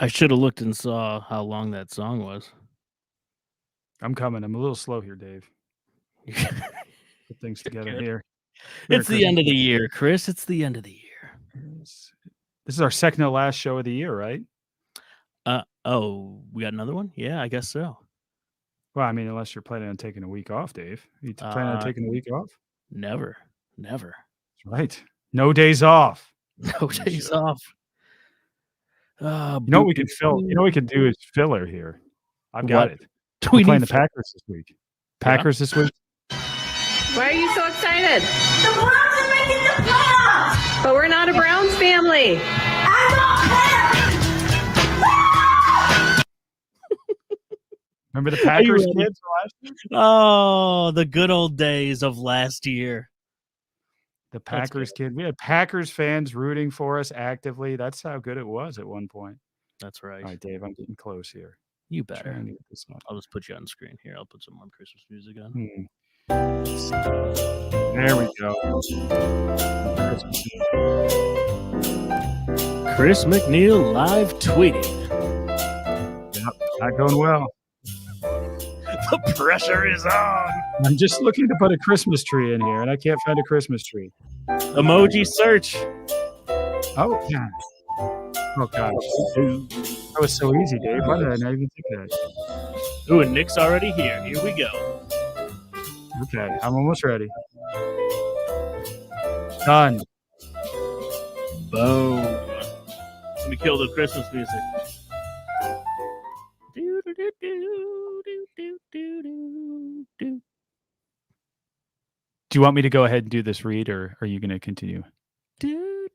I should have looked and saw how long that song was. I'm coming. I'm a little slow here, Dave. Put things together here. Merry It's the end of the Christmas. year, Chris. It's the end of the year. This is our second to last show of the year, right? Oh, we got another one? Yeah, I guess so. Well, I mean, unless you're planning on taking a week off, Dave. You planning on taking a week off? Never. That's right. No days off. No days off. You know what we can fill? You know what we can do is filler here. I've got it. We're playing the Packers this week. This week. Why are you so excited? The Browns are making the playoffs! But we're not a Browns family. I don't care! Remember the Packers kids last year? Oh, the good old days of last year. The Packers kid. We had Packers fans rooting for us actively. That's how good it was at one point. That's right. All right, Dave, I'm getting close here. You better. I'll just put you on screen here. I'll put some more Christmas music on. There we go. Chris McNeil live tweeting. Yep, not going well. The pressure is on. I'm just looking to put a Christmas tree in here, and I can't find a Christmas tree. Emoji search. Oh, yeah. Oh, gosh. That was so easy, Dave. Why did I not even think of that? Ooh, and Nick's already here. Here we go. Okay, I'm almost ready. Done. Boom. Let me kill the Christmas music. Do you want me to go ahead and do this read, or are you going to continue? The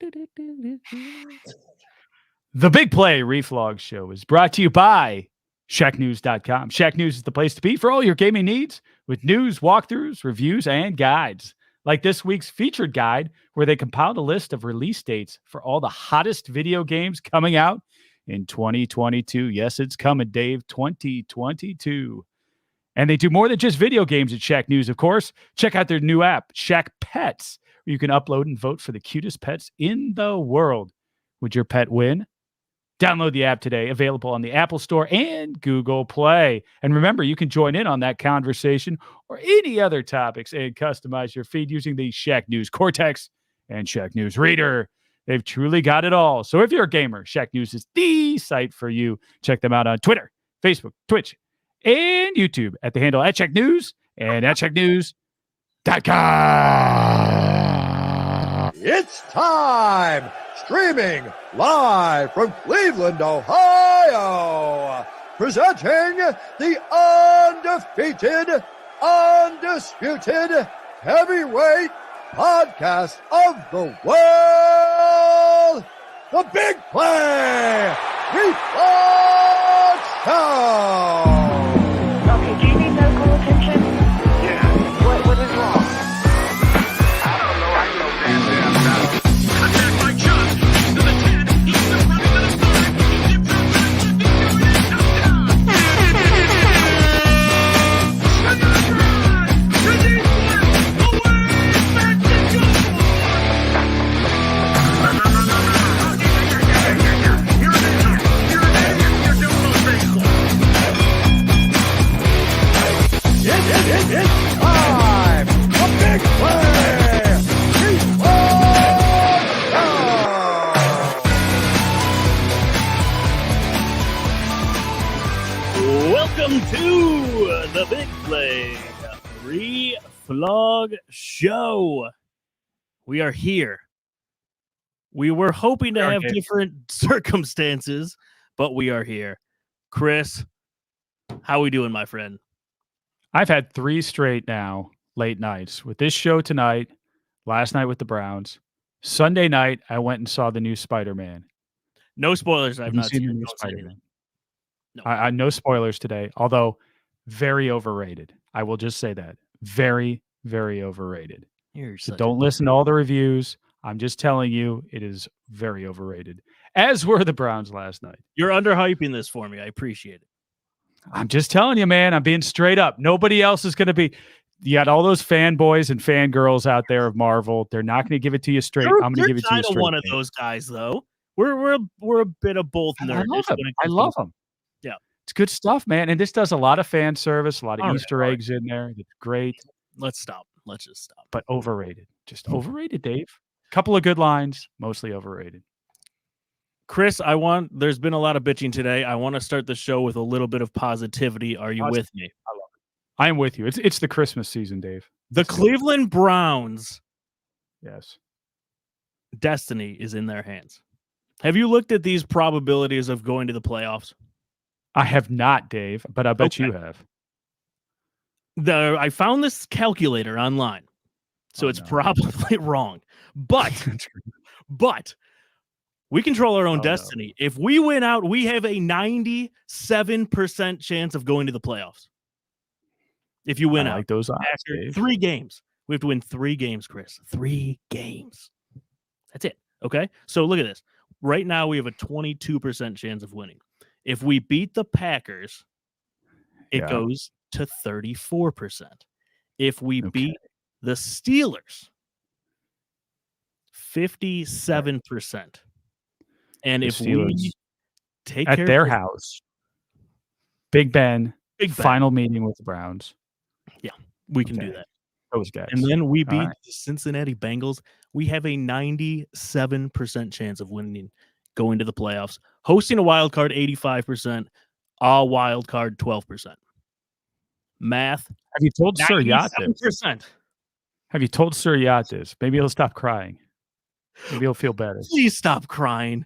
Big Play Reflog Show is brought to you by ShackNews.com. Shack News is the place to be for all your gaming needs with news, walkthroughs, reviews, and guides. Like this week's featured guide, where they compiled a list of release dates for all the hottest video games coming out in 2022. Yes, it's coming, Dave, 2022. And they do more than just video games at Shack News, of course. Check out their new app, Shack Pets, where you can upload and vote for the cutest pets in the world. Would your pet win? Download the app today, available on the Apple Store and Google Play. And remember, you can join in on that conversation or any other topics and customize your feed using the Shack News Cortex and Shack News Reader. They've truly got it all. So if you're a gamer, Shack News is the site for you. Check them out on Twitter, Facebook, Twitch, and YouTube at the handle at Shack News and at ShackNews.com. It's time! Streaming live from Cleveland, Ohio, presenting the undefeated, undisputed heavyweight podcast of the world, The Big Play Reflog Show. Okay, do you need medical attention? Yeah. What is wrong? I don't know. I know damn now. Attack by Chuck to the 10. He's the running to the 5. He drops it. It's time! The Big Play! Reflog Show! Welcome to the Big Play Reflog Show. We are here. We were hoping to have different circumstances, but we are here. Chris, how we doing, my friend? I've had 3 straight now late nights with this show tonight, last night with the Browns. Sunday night, I went and saw the new Spider-Man. No spoilers. I've not seen the new Don't say Spider-Man. No. I no spoilers today, although very overrated. I will just say that. Very, very overrated. So don't listen to all the reviews. I'm just telling you, it is very overrated, as were the Browns last night. You're underhyping this for me. I appreciate it. I'm just telling you, man. I'm being straight up. Nobody else is going to be. You got all those fanboys and fangirls out there of Marvel. They're not going to give it to you straight. I'm going to give it to you straight. One of those guys, though. we're a bit of both I nerds. love them. I love them. Yeah. It's good stuff, man. And this does a lot of fan service, a lot of All right, Easter all right. eggs in there. It's great, Let's stop. Let's just stop. but overrated. Just overrated, Dave. Couple of good lines, mostly overrated. Chris, there's been a lot of bitching today. I want to start the show with a little bit of positivity. Are you with me? I am with you. It's the Christmas season, Dave. The Cleveland Browns Yes. destiny is in their hands. Have you looked at these probabilities of going to the playoffs? I have not, Dave, but I bet you have. I found this calculator online, so it's probably wrong. But we control our own destiny. If we win out, we have a 97% chance of going to the playoffs. If you win I out, like those odds, after Dave. 3 games, we have to win 3 games, Chris. 3 games. That's it. Okay. So look at this. Right now, we have a 22% chance of winning. If we beat the Packers, it goes to 34%. If we beat the Steelers, 57%. And if we take at care their of house, Big Ben, final meeting with the Browns. Yeah, we can do that. Those guys. And then we beat the Cincinnati Bengals. We have a 97% chance of winning, going to the playoffs. Hosting a wild card, 85%. A wild card, 12%. Math. Have you told Sir Yacht this? 97%. Have you told Sir Yacht this? Maybe he'll stop crying. Maybe he'll feel better. Please stop crying.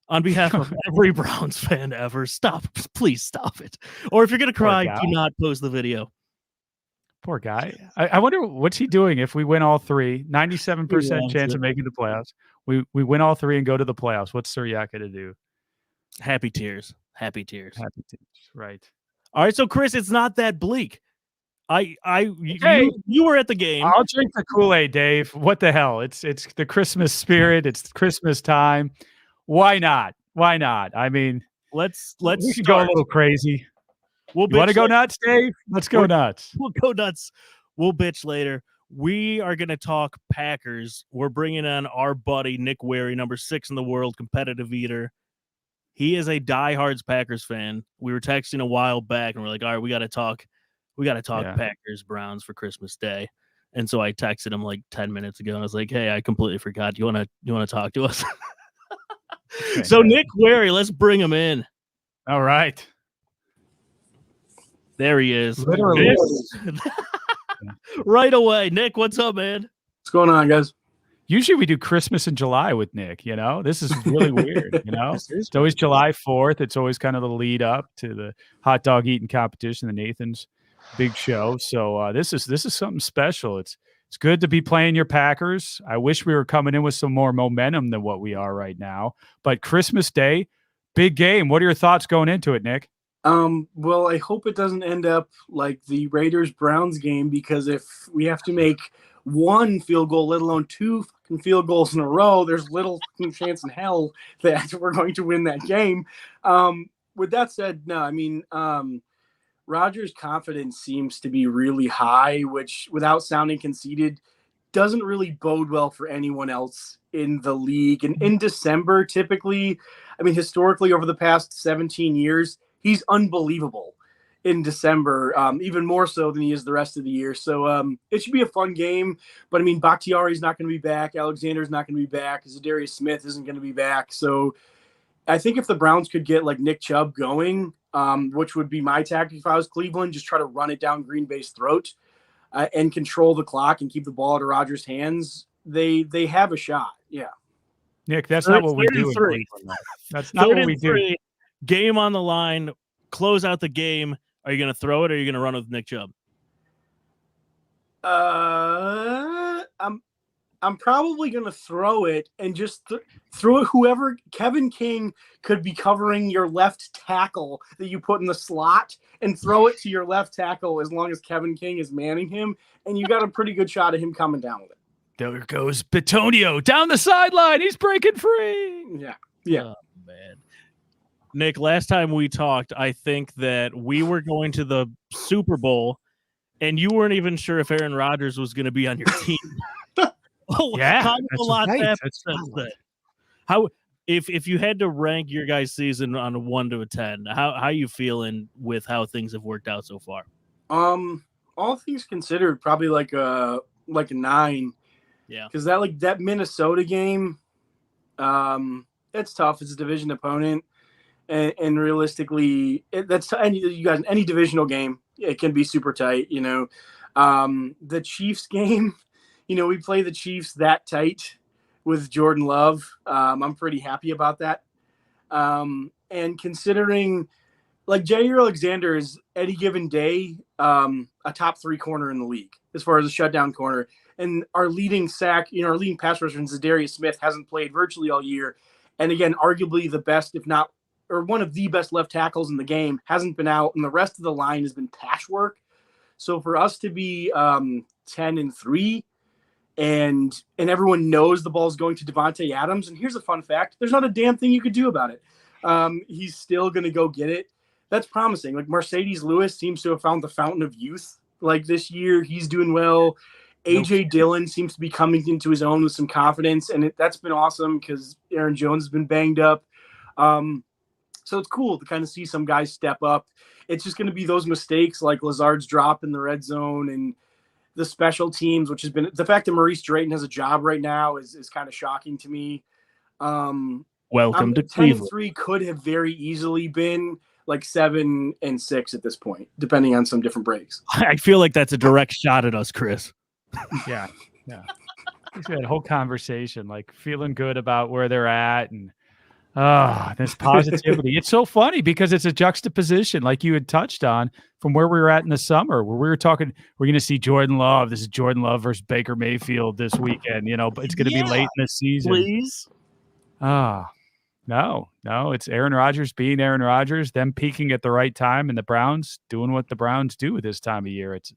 On behalf of every Browns fan ever, stop. Please stop it. Or if you're going to cry, do not post the video. Poor guy. I wonder what's he doing if we win all 3. 97% chance of making the playoffs. We win all 3 and go to the playoffs. What's Sir Yacht going to do? Happy tears. Happy tears. Happy tears. Right. All right. So, Chris, it's not that bleak. You were at the game. I'll drink the Kool-Aid, Dave. What the hell? It's the Christmas spirit. It's Christmas time. Why not? Why not? I mean, let's we could go a little crazy. You want to go nuts, Dave? Let's go nuts. We'll go nuts. We'll bitch later. We are going to talk Packers. We're bringing on our buddy Nick Wary, number 6 in the world, competitive eater. He is a diehards Packers fan. We were texting a while back, and we're like, all right, we got to talk. We got to talk Packers Browns for Christmas Day. And so I texted him like 10 minutes ago, and I was like, hey, I completely forgot. You want to talk to us? So Nick Wary, let's bring him in. All right. There he is. Literally. Right away. Nick, what's up, man? What's going on, guys? Usually we do Christmas in July with Nick, you know? This is really weird, you know? It's always July 4th. It's always kind of the lead up to the hot dog eating competition, the Nathan's big show. So this is something special. It's good to be playing your Packers. I wish we were coming in with some more momentum than what we are right now. But Christmas Day, big game. What are your thoughts going into it, Nick? Well, I hope it doesn't end up like the Raiders-Browns game, because if we have to make 1 field goal, let alone 2 fucking field goals in a row, there's little chance in hell that we're going to win that game. With that said, no, I mean, Rodgers' confidence seems to be really high, which, without sounding conceited, doesn't really bode well for anyone else in the league. And in December, typically, I mean, historically, over the past 17 years, he's unbelievable in December, even more so than he is the rest of the year. So it should be a fun game. But, I mean, Bakhtiari's not going to be back. Alexander's not going to be back. Zadarius Smith isn't going to be back. So I think if the Browns could get, like, Nick Chubb going, which would be my tactic if I was Cleveland, just try to run it down Green Bay's throat and control the clock and keep the ball out of Rodgers' hands, they have a shot. Yeah. Nick, that's not what we do in Cleveland. That's not what we do. Game on the line, close out the game. Are you going to throw it, or are you going to run with Nick Chubb? I'm probably going to throw it and just throw it. Whoever, Kevin King could be covering your left tackle that you put in the slot, and throw it to your left tackle as long as Kevin King is manning him, and you got a pretty good shot of him coming down with it. There goes Bitonio down the sideline. He's breaking free. Yeah. Oh, man. Nick, last time we talked, I think that we were going to the Super Bowl, and you weren't even sure if Aaron Rodgers was going to be on your team. Yeah, a lot happened since then. if you had to rank your guys' season on a 1 to a 10, how you feeling with how things have worked out so far? All things considered, probably like a 9. Yeah, because that Minnesota game, it's tough. It's a division opponent, and realistically, that's any divisional game. It can be super tight. The Chiefs game, we play the Chiefs that tight with Jordan Love. I'm pretty happy about that. And considering like Jair Alexander is any given day a top 3 corner in the league as far as a shutdown corner. And our leading our leading pass rusher, Zadarius Smith, hasn't played virtually all year. And again, arguably the best, if not, or one of the best left tackles in the game, hasn't been out. And the rest of the line has been patchwork. So for us to be 10-3, and everyone knows the ball's going to Devontae Adams. And here's a fun fact. There's not a damn thing you could do about it. He's still going to go get it. That's promising. Like Mercedes Lewis seems to have found the fountain of youth. Like this year, he's doing well. AJ Dillon seems to be coming into his own with some confidence. And that's been awesome because Aaron Jones has been banged up. So it's cool to kind of see some guys step up. It's just going to be those mistakes like Lazard's drop in the red zone and the special teams, which has been the fact that Maurice Drayton has a job right now is kind of shocking to me. Welcome to Cleveland. 10-3 could have very easily been like 7-6 at this point, depending on some different breaks. I feel like that's a direct shot at us, Chris. Yeah. We had a whole conversation, like feeling good about where they're at and this positivity. It's so funny because it's a juxtaposition, like you had touched on, from where we were at in the summer, where we were talking, we're going to see Jordan Love. This is Jordan Love versus Baker Mayfield this weekend, but it's going to be late in the season. Please. No, it's Aaron Rodgers being Aaron Rodgers, them peaking at the right time, and the Browns doing what the Browns do this time of year. It's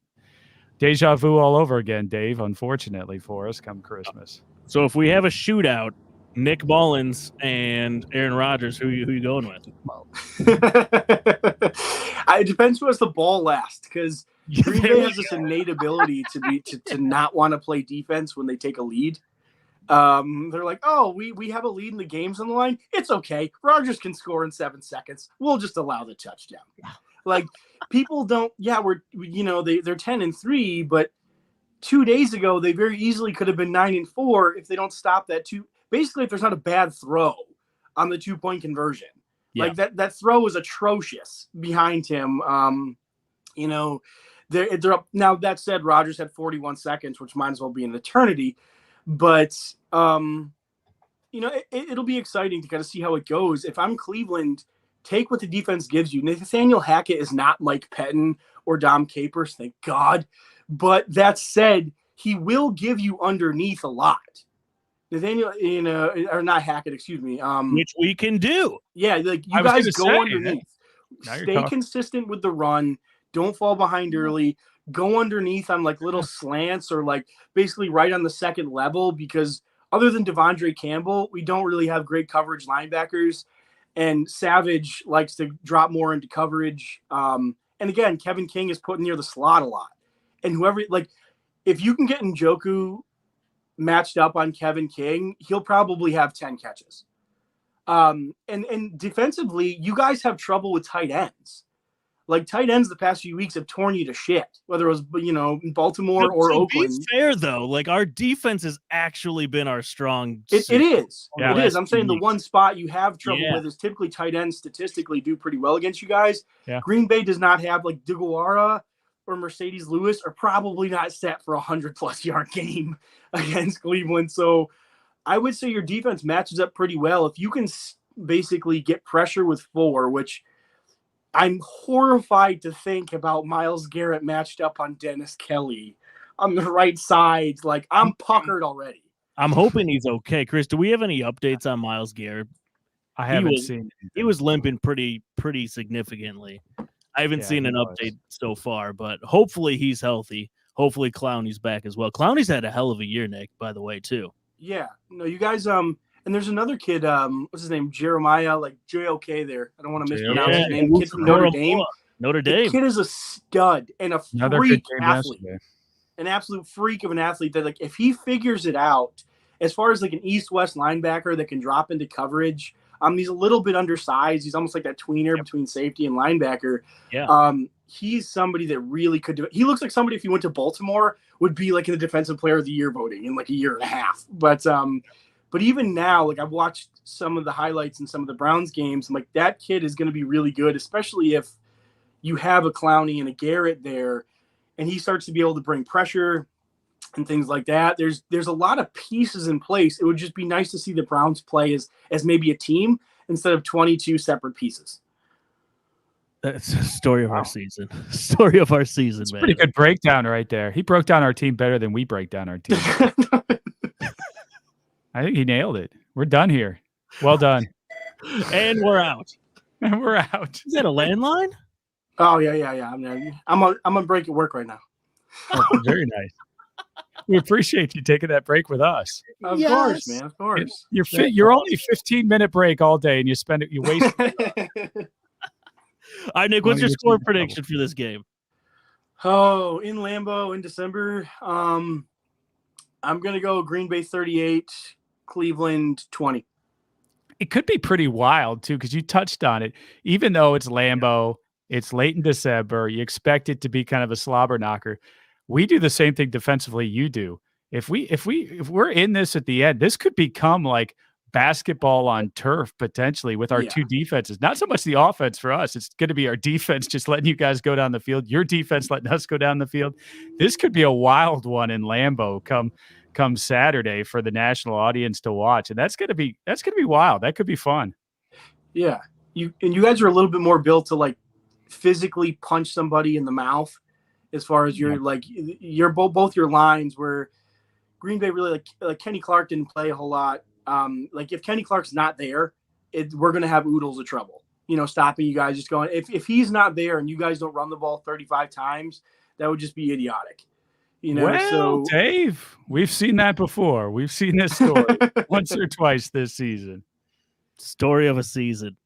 deja vu all over again, Dave, unfortunately for us come Christmas. So if we have a shootout, Nick Mullins and Aaron Rodgers, who you going with? It depends who has the ball last, because Green Bay has this innate ability to not want to play defense when they take a lead. They're like, oh, we have a lead and the game's on the line. It's okay. Rodgers can score in 7 seconds. We'll just allow the touchdown. Like people don't. Yeah, they're 10-3, but 2 days ago they very easily could have been 9-4 if they don't stop that two. Basically, if there's not a bad throw on the 2-point conversion, like that throw was atrocious behind him. They're up now. That said, Rodgers had 41 seconds, which might as well be an eternity. But it'll be exciting to kind of see how it goes. If I'm Cleveland, take what the defense gives you. Nathaniel Hackett is not Mike Pettin or Dom Capers, thank God. But that said, he will give you underneath a lot. Nathaniel, or not Hackett, excuse me. Which we can do. Yeah, like you guys go underneath. Stay consistent with the run. Don't fall behind early. Go underneath on like little slants or like basically right on the second level, because other than Devondre Campbell, we don't really have great coverage linebackers. And Savage likes to drop more into coverage. And again, Kevin King is put near the slot a lot. And whoever, like, if you can get Njoku matched up on Kevin King, he'll probably have 10 catches. And defensively, you guys have trouble with tight ends. Like tight ends the past few weeks have torn you to shit, whether it was, in Baltimore or Oakland. It's fair though. Like our defense has actually been our strong. It is. Yeah. It is. I'm saying the one spot you have trouble with is typically tight ends statistically do pretty well against you guys. Yeah. Green Bay does not have like DeGuara or Mercedes Lewis are probably not set for 100+ yard game against Cleveland. So I would say your defense matches up pretty well. If you can basically get pressure with 4, which I'm horrified to think about Myles Garrett matched up on Dennis Kelly on the right side. Like I'm puckered already. I'm hoping he's okay. Chris, do we have any updates on Myles Garrett? I haven't seen. He was limping pretty significantly. I haven't seen an update so far, but hopefully he's healthy. Hopefully Clowney's back as well. Clowney's had a hell of a year, Nick, by the way, too. Yeah. No, you guys, and there's another kid, what's his name? Jeremiah, like JOK there. I don't want to mispronounce his name. Kid from Notre Dame. Notre Dame. The kid is a stud and a freak athlete. An absolute freak of an athlete that, like, if he figures it out as far as like an east-west linebacker that can drop into coverage, he's a little bit undersized. He's almost like that tweener between safety and linebacker. Yeah. He's somebody that really could do it. He looks like somebody, if he went to Baltimore, would be like in the Defensive Player of the Year voting in like a year and a half. But even now, like I've watched some of the highlights in some of the Browns games, I'm like, that kid is going to be really good, especially if you have a Clowney and a Garrett there, and he starts to be able to bring pressure and things like that. There's a lot of pieces in place. It would just be nice to see the Browns play as maybe a team instead of 22 separate pieces. That's the story of our season. Story of our season, man. Pretty good breakdown right there. He broke down our team better than we break down our team. I think he nailed it. We're done here. Well done. And we're out. And we're out. Is that a landline? Oh yeah. I'm on break at work right now. Oh, very nice. We appreciate you taking that break with us. Of course, man. Of course. You're only 15-minute break all day, and you waste. All right, Nick, what's your score prediction for this game? Oh, in Lambeau in December, I'm going to go Green Bay 38, Cleveland 20. It could be pretty wild, too, because you touched on it. Even though it's Lambeau, it's late in December, you expect it to be kind of a slobber knocker. We do the same thing defensively you do. If we're in this at the end, this could become like basketball on turf potentially with our two defenses. Not so much the offense for us. It's going to be our defense just letting you guys go down the field. Your defense letting us go down the field. This could be a wild one in Lambeau come Saturday for the national audience to watch, and that's going to be wild. That could be fun. Yeah, you guys are a little bit more built to like physically punch somebody in the mouth, as far as you're both your lines. Where Green Bay really like Kenny Clark didn't play a whole lot. Like if Kenny Clark's not there, we're going to have oodles of trouble, stopping you guys. Just going, if he's not there and you guys don't run the ball 35 times, that would just be idiotic, Well, so Dave, we've seen that before. We've seen this story once or twice this season. Story of a season.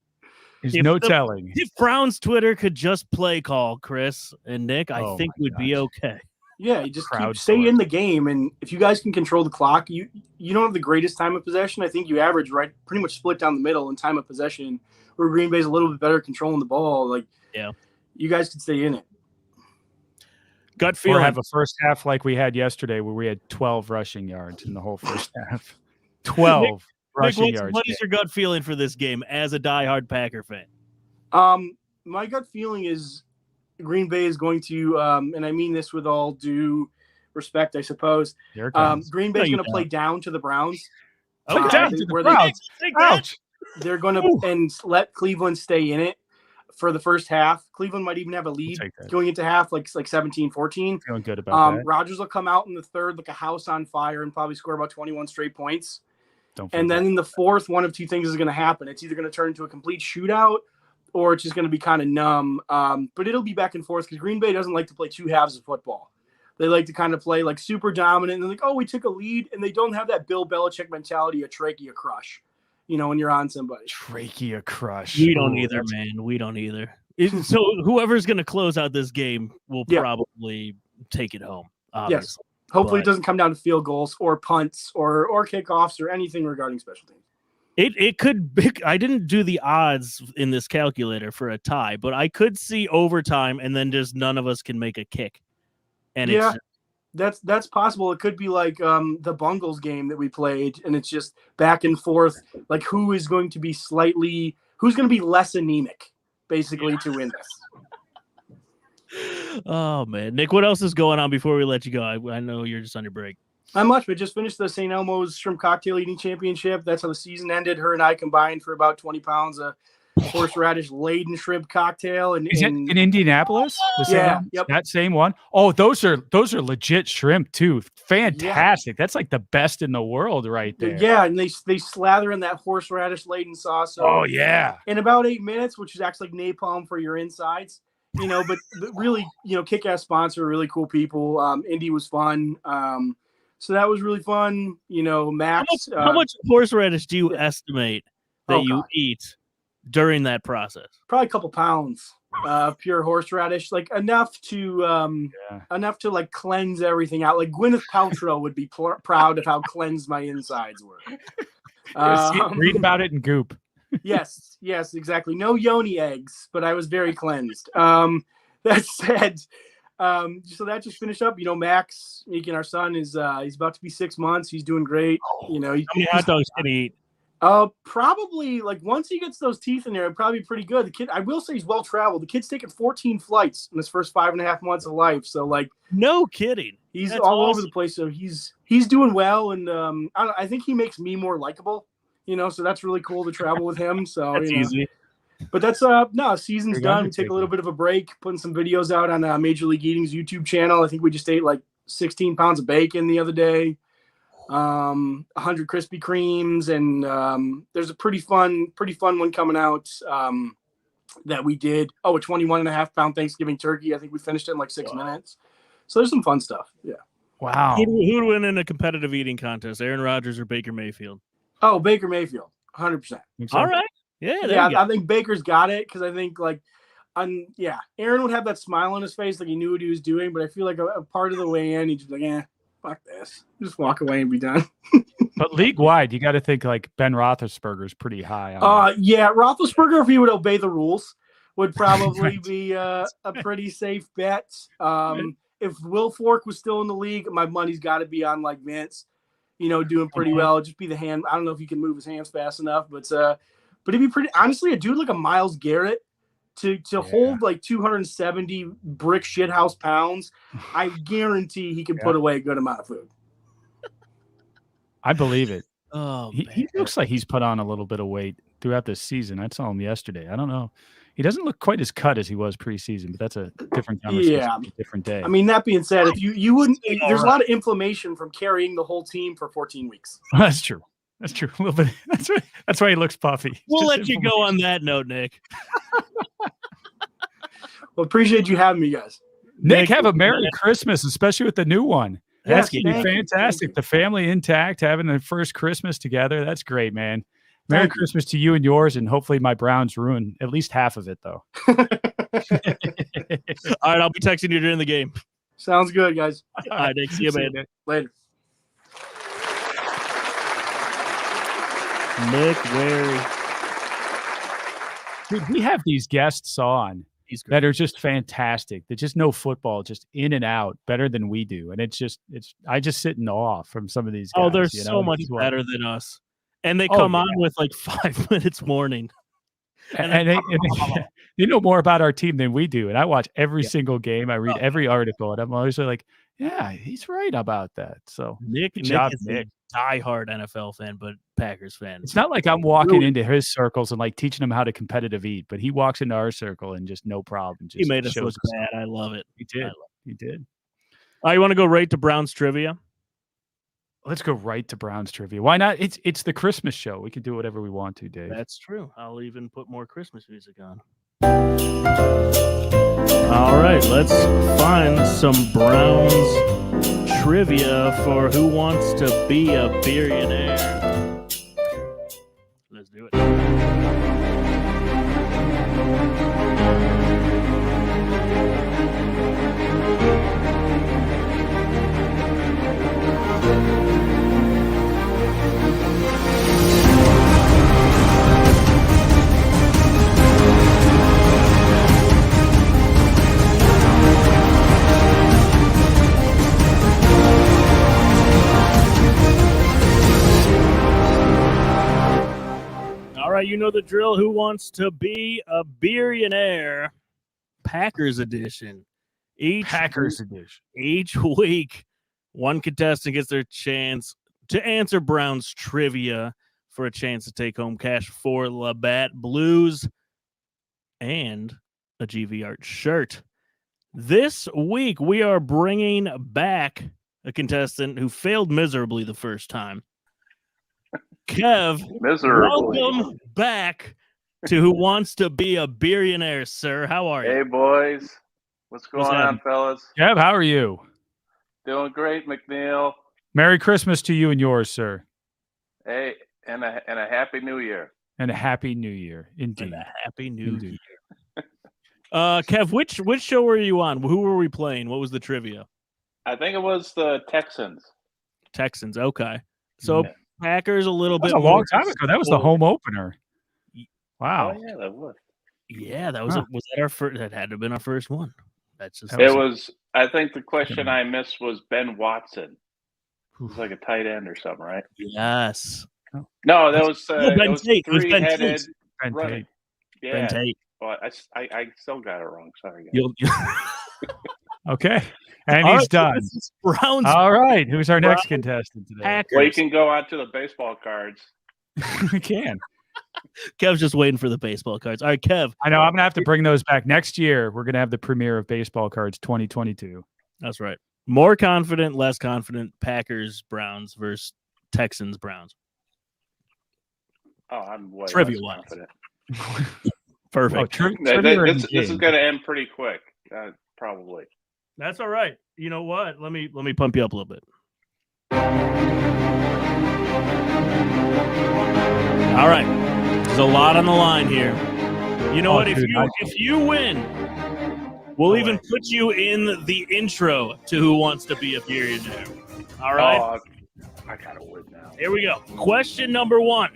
There's no telling. If Browns Twitter could just play call Chris and Nick, I think we'd be okay. Yeah, you just stay in the game, and if you guys can control the clock, you don't have the greatest time of possession. I think you average pretty much split down the middle in time of possession, where Green Bay's a little bit better controlling the ball. You guys could stay in it. Gut feeling. Or have a first half like we had yesterday, where we had 12 rushing yards in the whole first half. 12 rushing yards. What is your gut feeling for this game as a diehard Packer fan? My gut feeling is Green Bay is going to, and I mean this with all due respect, I suppose. Green Bay is going to play down to the Browns. Down to the Browns. They're going to and let Cleveland stay in it for the first half. Cleveland might even have a lead going into half, like 17-14. Feeling good about that. Rodgers will come out in the third like a house on fire and probably score about 21 straight points. And then in the fourth, one of two things is going to happen. It's either going to turn into a complete shootout, or it's just going to be kind of numb. But it'll be back and forth because Green Bay doesn't like to play two halves of football. They like to kind of play like super dominant and they're like, oh, we took a lead, and they don't have that Bill Belichick mentality of trachea crush, when you're on somebody. Trachea crush. We don't either, man. We don't either. So whoever's going to close out this game will probably take it home. Obviously. Yes. Hopefully it doesn't come down to field goals or punts or kickoffs or anything regarding special teams. It could be. I didn't do the odds in this calculator for a tie, but I could see overtime and then just none of us can make a kick. And that's possible. It could be like the Bungles game that we played, and it's just back and forth. Like who's going to be less anemic, basically, to win this. Oh man, Nick, what else is going on before we let you go? I know you're just on your break. Not much. We just finished the St. Elmo's Shrimp Cocktail Eating Championship. That's how the season ended. Her and I combined for about 20 pounds of horseradish laden shrimp cocktail. And is it in Indianapolis? That same one. Oh, those are legit shrimp too. Fantastic. Yeah. That's like the best in the world right there. Yeah, and they slather in that horseradish laden sauce. Oh yeah. In about 8 minutes, which is actually like napalm for your insides. But really, kick-ass sponsor, really cool people. Indy was fun. So that was really fun. Max. How much horseradish do you estimate that you eat during that process? Probably a couple pounds. pure horseradish, like enough to like cleanse everything out. Like Gwyneth Paltrow would be proud of how cleansed my insides were. Read about it in Goop. yes, exactly. No yoni eggs, but I was very cleansed. That said, so that just finished up. Max, Meekin, our son, is he's about to be 6 months. He's doing great. How many hot dogs can he eat? Probably like once he gets those teeth in there, it'd probably be pretty good. The kid, I will say, he's well traveled. The kid's taken 14 flights in his first 5.5 months of life. So like, no kidding, he's That's all awesome. over the place. So he's doing well, and I think he makes me more likable. So that's really cool to travel with him. So That's easy. But that's season's Big done. We take a little bit of a break, putting some videos out on Major League Eating's YouTube channel. I think we just ate like 16 pounds of bacon the other day. 100 Krispy Kremes, and there's a pretty fun one coming out that we did. A 21.5 pound Thanksgiving turkey. I think we finished it in like 6 minutes. So there's some fun stuff. Yeah. Wow. Who'd win in a competitive eating contest, Aaron Rodgers or Baker Mayfield? Oh, Baker Mayfield, 100%. All right. Yeah. I think Baker's got it because I think Aaron would have that smile on his face like he knew what he was doing, but I feel like a part of the way in, he's just like, fuck this. Just walk away and be done. But league wide, you got to think like Ben Roethlisberger's pretty high on. Roethlisberger, if he would obey the rules, would probably be a pretty safe bet. If Will Fork was still in the league, my money's got to be on like Vince, doing pretty well. It'd just be the hand. I don't know if he can move his hands fast enough, but it'd be pretty. Honestly, a dude like a Myles Garrett to hold like 270 brick shithouse pounds, I guarantee he can put away a good amount of food. I believe it. Oh, he looks like he's put on a little bit of weight throughout this season. I saw him yesterday. I don't know. He doesn't look quite as cut as he was preseason, but that's a different conversation, a different day. I mean, that being said, if you wouldn't, there's a lot of inflammation from carrying the whole team for 14 weeks. That's true. That's true. A little bit. That's why he looks puffy. We'll let you go on that note, Nick. Well, appreciate you having me, guys. Nick, have a Merry Christmas, especially with the new one. That's going to be fantastic. The family intact, having their first Christmas together. That's great, man. Merry Christmas to you and yours, and hopefully my Browns ruin at least half of it, though. All right, I'll be texting you during the game. Sounds good, guys. All right, Nick. See you, man. Later. Nick Wary. Dude, we have these guests on that are just fantastic. They just know football, just in and out, better than we do. And I just sit in awe from some of these guys. Oh, they're so much better than us. And they come on with like 5 minutes warning. And they know more about our team than we do. And I watch every single game. I read every article, and I'm always like, yeah, he's right about that. So Nick is a diehard NFL fan, but Packers fan. It's not like I'm walking into his circles and like teaching him how to competitive eat, but he walks into our circle and just no problem. He made us look bad. I love it. He did. He did. You want to go right to Browns trivia? Let's go right to Browns trivia. Why not? It's the Christmas show. We can do whatever we want to, Dave. That's true. I'll even put more Christmas music on. All right, let's find some Browns trivia for Who Wants to Be a Billionaire. Let's do it. You know the drill. Who Wants to Be a Billionaire? Packers edition. Each week, one contestant gets their chance to answer Browns trivia for a chance to take home cash for Labatt Blues and a GV Art shirt. This week, we are bringing back a contestant who failed miserably the first time. Kev, welcome back to Who Wants to Be a Billionaire, sir. How are you? Hey, boys. What's going on, fellas? Kev, how are you? Doing great, McNeil. Merry Christmas to you and yours, sir. Hey, and a Happy New Year. And a Happy New Year, indeed. And a Happy New Year. Kev, which show were you on? Who were we playing? What was the trivia? I think it was the Texans. Texans. Okay. So Yeah. Packers a little That was bit a long more time ago. That was the home opener. Wow. Oh yeah, that was. Yeah, that was Huh. was that our first? That had to have been our first one. That's just That It was was. I think the question I missed was Ben Watson. He's like a tight end or something, right? yes. No, that was. No, Ben it was Tate. It was Ben three-headed Tate. Ben running. Tate. Yeah, Ben Tate. but I still got it wrong. Sorry, guys. You'll, Okay. And All he's right, so done. this is Browns. All right. Who's our next Browns contestant today? Packers. Well, you can go on to the baseball cards. We can. Kev's just waiting for the baseball cards. All right, Kev. I know. I'm going to have to bring those back. Next year, we're going to have the premiere of Baseball Cards 2022. That's right. More confident, less confident. Packers, Browns versus Texans, Browns. Oh, I'm way Trivia less wise. confident. Perfect. Oh, This is going to end pretty quick, probably. That's all right. You know what? Let me pump you up a little bit. All right. There's a lot on the line here. You know Oh, what? dude, If you win, we'll even put you in the intro to Who Wants to Be a Billionaire. All right. Oh, I gotta win now. Here we go. Question number 1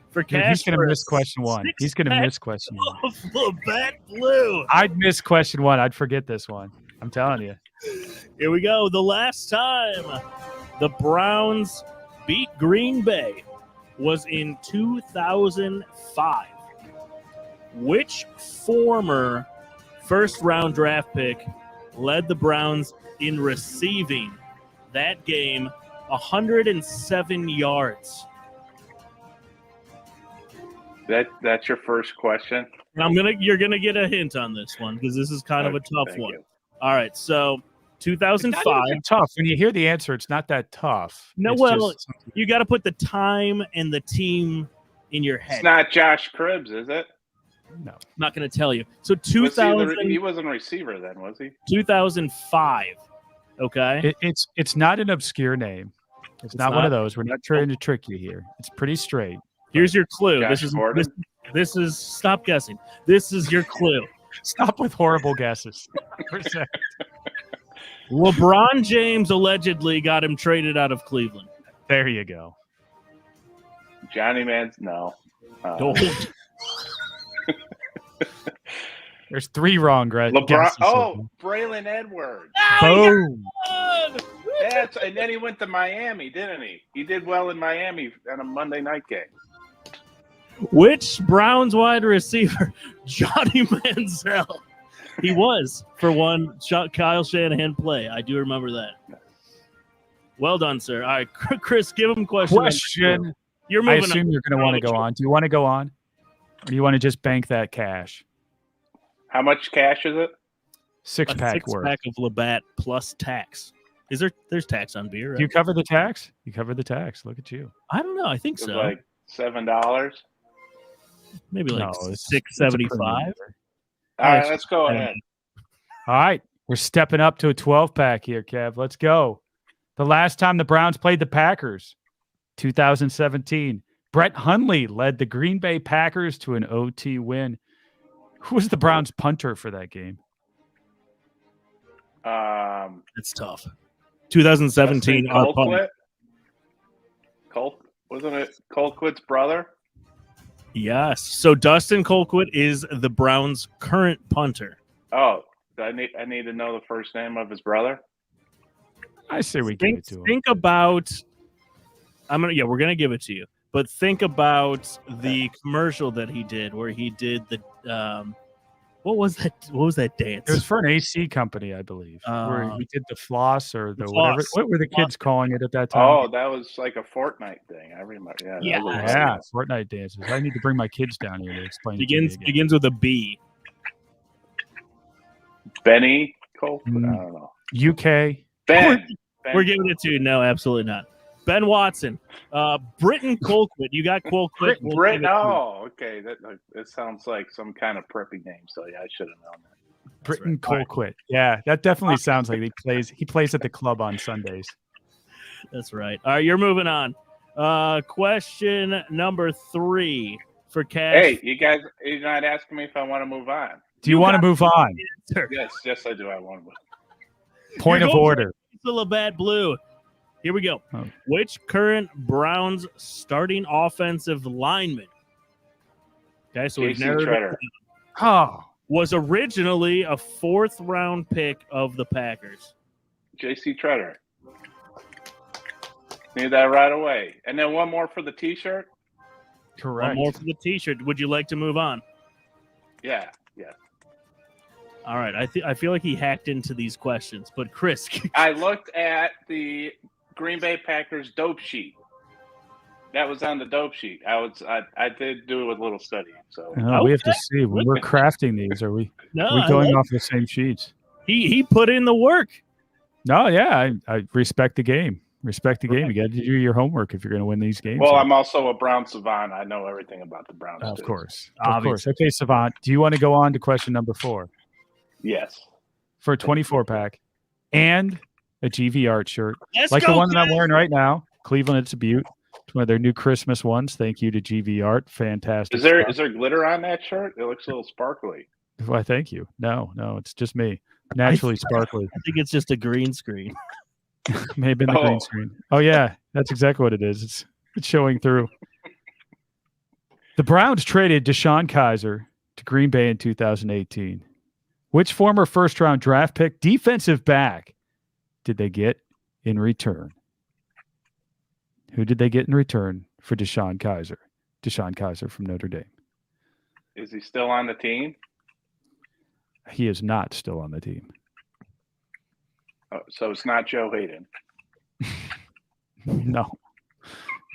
for Dude, cash. he's going to miss question 1. He's going to miss question 1. of Labatt Blue. I'd miss question 1. I'd forget this one. I'm telling you. Here we go. The last time the Browns beat Green Bay was in 2005. Which former first-round draft pick led the Browns in receiving that game 107 yards? That's your first question. You're gonna get a hint on this one because this is kind of a tough Thank one. you. All right, so It's not 2005. even tough. When you hear the answer, it's not that tough. No, It's well, just- you got to put the time and the team in your head. It's not Josh Cribbs, is it? no. I'm not going to tell you. So He wasn't a receiver then, was he? 2005. Okay. It's not an obscure name. It's not one of those. We're not trying to trick you here. It's pretty straight. Here's your clue. Josh Gordon? This is stop guessing. This is your clue. Stop with horrible guesses. For a second. LeBron James allegedly got him traded out of Cleveland. There you go. Johnny Mans? No. Don't. There's 3 wrong, Greg. LeBron. Oh, Braylon Edwards. Boom. And then he went to Miami, didn't he? He did well in Miami on a Monday night game. Which Browns wide receiver? Johnny Manziel. He was for one Kyle Shanahan play. I do remember that. Well done, sir. All right, Chris, give him Question. You're I moving assume on. you're going to want to go on. Do you want to go on? Or do you want to just bank that cash? How much cash is it? A 6-pack worth. six-pack of Labatt plus tax. There's tax on beer? Right? Do you cover the tax? You cover the tax. Look at you. I don't know. I think It was so. like $7. Maybe like No, it's $6.75. premium. All right, let's go ahead. All right. We're stepping up to a 12-pack here, Kev. Let's go. The last time the Browns played the Packers, 2017. Brett Hundley led the Green Bay Packers to an OT win. Who was the Browns punter for that game? That's tough. 2017. Dustin Colquitt? Wasn't it Colquitt's brother? Yes. So Dustin Colquitt is the Browns' current punter. Oh, I need to know the first name of his brother. I say we give it to him. Think about. We're gonna give it to you. But think about the commercial that he did, where he did the. What was that? What was that dance? It was for an AC company, I believe, where we did the floss or the the whatever. floss. What were the kids calling it at that time? Oh, that was like a Fortnite thing. I remember. Yeah. that was Yeah, Fortnite dances. I need to bring my kids down here to explain. begins with a B. Benny Colquitt. I don't know. UK. Ben. We're giving it to you. No, absolutely not. Ben Watson, Britton Colquitt. You got Colquitt. We'll Brit. give it to you. Oh, okay. That sounds like some kind of preppy name. So yeah, I should have known that. Britton right. Colquitt. Yeah, that definitely sounds like he plays at the club on Sundays. That's right. All right, you're moving on. Question number 3 for cash. Hey, you guys, you're not asking me if I want to move on. Do you want to move on? Yes, I do. I want to move. Point of order. Labatt Blue. Here we go. Oh. Which current Browns starting offensive lineman? Okay, so we've J.C. narrowed it Treader. Oh, was originally a 4th round pick of the Packers. J.C. Treader. Need that right away. And then one more for the T-shirt. correct. One more for the T-shirt. Would you like to move on? Yeah. All right. I feel like he hacked into these questions, but Chris, I looked at the Green Bay Packers dope sheet. That was on the dope sheet. I did do a little study. So Oh, we have to see when we're crafting these. Are we? no, Are we going off the same sheets? he put in the work. No, yeah, I respect the game. Respect the game. You got to do your homework if you're going to win these games. well, I'm also a Brown savant. I know everything about the Browns. of too. course, Obviously. Okay, Savant, do you want to go on to question number 4 Yes. for a 24 pack and a GV Art shirt, Let's like go, the one that I'm guys. wearing right now? Cleveland, it's a beaut. It's one of their new Christmas ones. Thank you to GV Art. Fantastic. Is there stuff. glitter on that shirt? It looks a little sparkly. Why, thank you. No, it's just me. Naturally sparkly. I think it's just a green screen. May have been the green screen. Oh yeah, that's exactly what it is. It's showing through. The Browns traded Deshaun Kaiser to Green Bay in 2018. Which former first-round draft pick defensive back did they get in return? Who did they get in return for Deshaun Kaiser? Deshaun Kaiser from Notre Dame. Is he still on the team? He is not still on the team. Oh, so it's not Joe Hayden. No.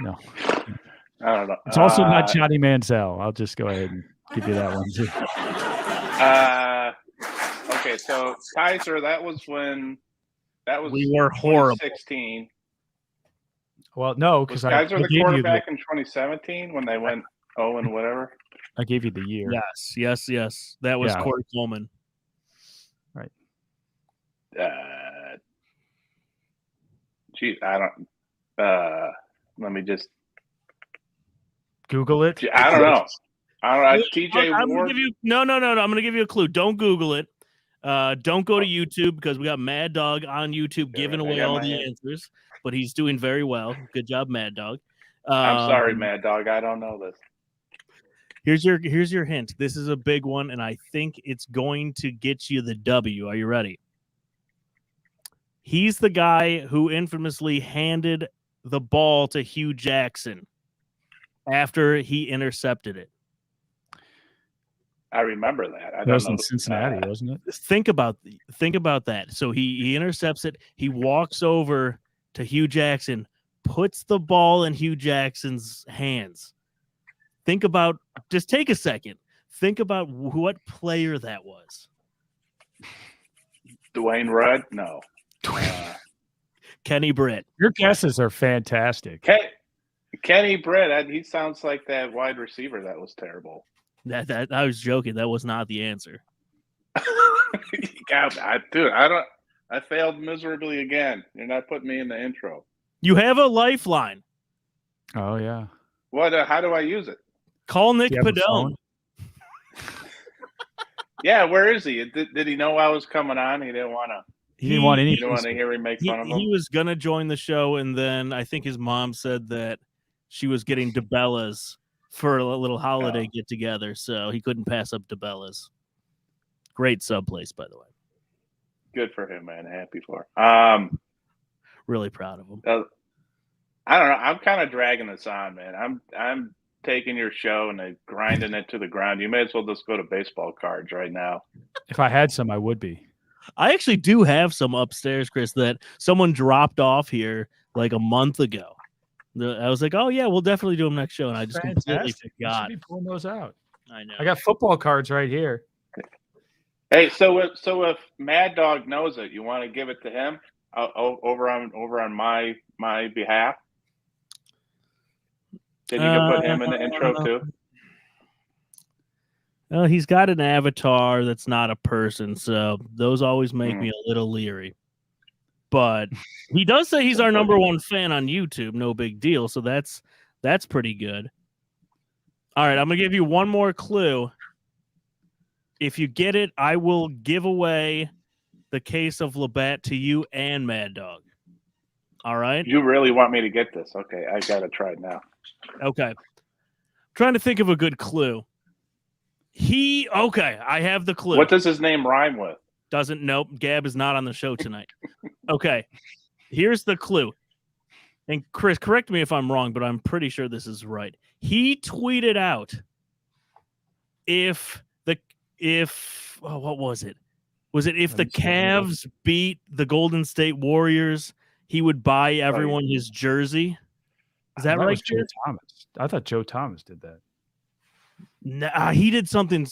I don't know. It's also not Johnny Manziel. I'll just go ahead and give you that one too. Okay, so Kaiser, that was We were horrible. 2016. Well, no, Was because I Kaiser the gave you quarterback in 2017 when they went 0 and whatever? I gave you the year. Yes. That was Yeah. Corey Coleman. Gee, I don't. Let me just. Google it. I don't know. TJ I'm gonna Ward. give you no. I'm gonna give you a clue. Don't Google it. Don't go to YouTube because we got Mad Dog on YouTube giving I away got all my the hand. answers, but he's doing very well. Good job, Mad Dog. I'm sorry, Mad Dog. I don't know this. Here's your hint. This is a big one, and I think it's going to get you the W. Are you ready? He's the guy who infamously handed the ball to Hugh Jackson after he intercepted it. I remember that. That was in Cincinnati, wasn't it? Think about that. So he intercepts it. He walks over to Hugh Jackson, puts the ball in Hugh Jackson's hands. Just take a second. Think about what player that was. Dwayne Rudd? No. Kenny Britt. Your guesses are fantastic. Kenny Britt. He sounds like that wide receiver that was terrible. That I was joking. That was not the answer. God, I failed miserably again. You're not putting me in the intro. You have a lifeline. Oh yeah. What? How do I use it? Call Nick Do you have a Padone. phone? Yeah, where is he? Did he know I was coming on? He didn't want to. He didn't want any. You don't want to hear me make fun of him. He was gonna join the show, and then I think his mom said that she was getting DeBellas for a little holiday get together, so he couldn't pass up DeBellas. Great sub place, by the way. Good for him, man. Happy for him. Really proud of him. I don't know. I'm kind of dragging this on, man. I'm taking your show and grinding it to the ground. You may as well just go to baseball cards right now. If I had some, I would be. I actually do have some upstairs, Chris, that someone dropped off here like a month ago. I was like, oh, yeah, we'll definitely do them next show. And I just completely Fantastic. You forgot. should be pulling those out. I know. I got football cards right here. Hey, so if Mad Dog knows it, you want to give it to him over on my behalf? Then you can put him in the intro too. Well, he's got an avatar that's not a person, so those always make me a little leery. But he does say he's our number one fan on YouTube. No big deal. So that's pretty good. All right, I'm gonna give you one more clue. If you get it, I will give away the case of Labatt to you and Mad Dog. All right. You really want me to get this? Okay, I gotta try it now. Okay. Trying to think of a good clue. Okay, I have the clue. What does his name rhyme with? Doesn't, nope. Gab is not on the show tonight. Okay. Here's the clue. And Chris, correct me if I'm wrong, but I'm pretty sure this is right. He tweeted out what was it? Was it if the Cavs beat the Golden State Warriors, he would buy everyone his jersey? Is that right, Joe Thomas? I thought Joe Thomas did that. Nah, he did something.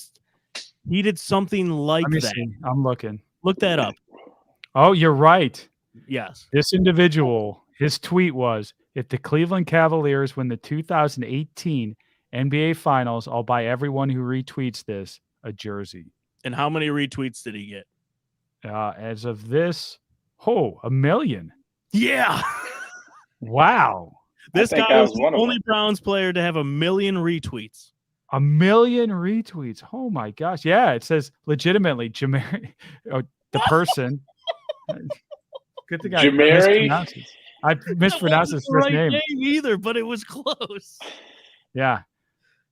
He did something like Let me that. see. I'm looking. Look that up. Oh, you're right. Yes. This individual, his tweet was, if the Cleveland Cavaliers win the 2018 NBA Finals, I'll buy everyone who retweets this a jersey. And how many retweets did he get? As of this, 1 million. Yeah. Wow. This think guy I was was the one of only them. Browns player to have 1 million retweets. 1 million retweets. Oh my gosh. Yeah, it says legitimately Jamari, the person. Good thing I Jamari? mispronounced his first right name. either, but it was close. Yeah.